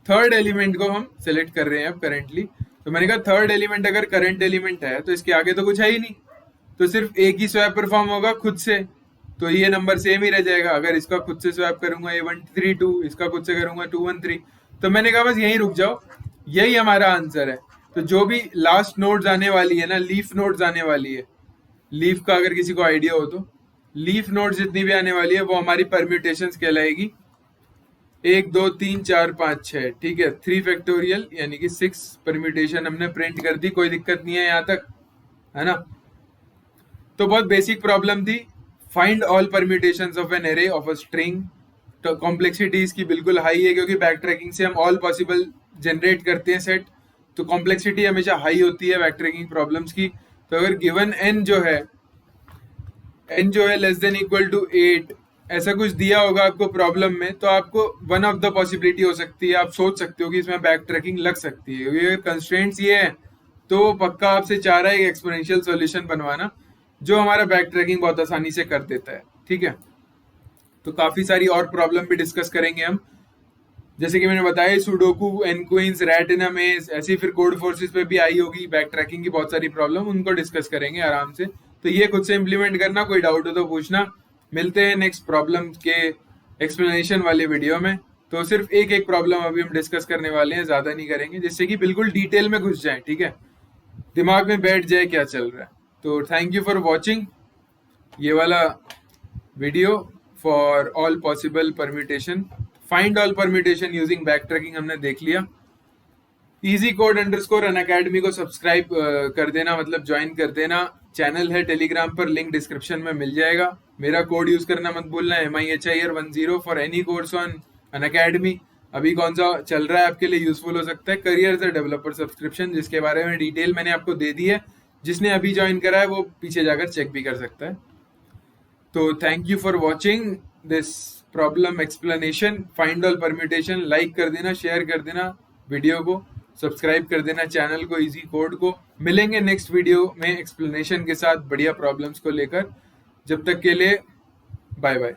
[SPEAKER 1] थर्ड एलिमेंट को हम सेलेक्ट कर रहे हैं अब करेंटली। तो मैंने कहा थर्ड एलिमेंट अगर करंट एलिमेंट है तो इसके आगे तो कुछ है ही नहीं, तो सिर्फ एक ही स्वैप परफॉर्म होगा खुद से, तो ये नंबर सेम ही रह जाएगा। अगर इसका खुद से स्वैप करूंगा ये 1 3 2, इसका खुद से करूंगा 2 1 3, तो मैंने कहा बस यहीं रुक जाओ, यही हमारा आंसर है। तो जो भी लास्ट नोड्स आने वाली है ना, लीफ नोड्स आने वाली है, लीफ का अगर किसी को आइडिया हो तो, लीफ नोड्स जितनी भी आने वाली है वो हमारी परम्यूटेशंस कहलाएगी। 1 2 3 4 5 6, ठीक है, 3 फैक्टोरियल यानी कि 6 परम्यूटेशन हमने प्रिंट कर दी, कोई दिक्कत नहीं है यहाँ तक, है ना। तो बहुत बेसिक प्रॉब्लम थी, find all permutations of an array of a string complexity इसकी बिल्कुल हाई है, क्योंकि बैक ट्रैकिंग से हम ऑल पॉसिबल जनरेट करते हैं सेट, तो कॉम्प्लेक्सिटी हमेशा हाई होती है बैक ट्रैकिंग प्रॉब्लम्स की। तो अगर गिवन n जो है लेस देन इक्वल टू 8 ऐसा कुछ दिया होगा आपको प्रॉब्लम में, तो आपको वन ऑफ द पॉसिबिलिटी हो सकती है, आप सोच सकते हो कि इसमें बैक ट्रैकिंग लग सकती है, क्योंकि अगर कंस्ट्रेंट्स ये है तो वो पक्का आपसे चाह रहा है एक एक्सपोनेंशियल सॉल्यूशन बनवाना, जो हमारा बैक ट्रैकिंग बहुत आसानी से कर देता है। ठीक है, तो काफी सारी और प्रॉब्लम भी डिस्कस करेंगे हम, जैसे कि मैंने बताया सुडोकू, एनक्वींस, रैट इन अ मेज, ऐसी फिर कोड फोर्सेस पे भी आई होगी बैक ट्रैकिंग की बहुत सारी प्रॉब्लम, उनको डिस्कस करेंगे आराम से। तो ये खुद से इंप्लीमेंट करना, कोई डाउट हो तो पूछना। मिलते हैं नेक्स्ट प्रॉब्लम के एक्सप्लेनेशन वाले वीडियो में। तो सिर्फ एक एक प्रॉब्लम अभी हम डिस्कस करने वाले हैं, ज्यादा नहीं करेंगे, जिससे कि बिल्कुल डिटेल में घुस जाए, ठीक है, दिमाग में बैठ जाए क्या चल रहा है। तो थैंक यू फॉर वॉचिंग ये वाला video for all possible permutation, find all permutation using back tracking हमने देख लिया। इजी कोड अंडरस्कोर अनअकैडमी को सब्सक्राइब कर देना, मतलब ज्वाइन कर देना। चैनल है टेलीग्राम पर, लिंक डिस्क्रिप्शन में मिल जाएगा। मेरा कोड यूज करना मत भूलना, MIHIR10 for any course on Unacademy. अभी कौन सा चल रहा है आपके लिए यूजफुल हो सकता है, career as a developer subscription, जिसके बारे में डिटेल मैंने आपको दे दी है। जिसने अभी ज्वाइन करा है वो पीछे जाकर चेक भी कर सकता है। तो thank you for watching this problem explanation, find all permutation. Like कर देना, शेयर कर देना वीडियो को, सब्सक्राइब कर देना चैनल को, इजी कोड को। मिलेंगे नेक्स्ट वीडियो में एक्सप्लेनेशन के साथ बढ़िया प्रॉब्लम्स को लेकर। जब तक के लिए बाय बाय।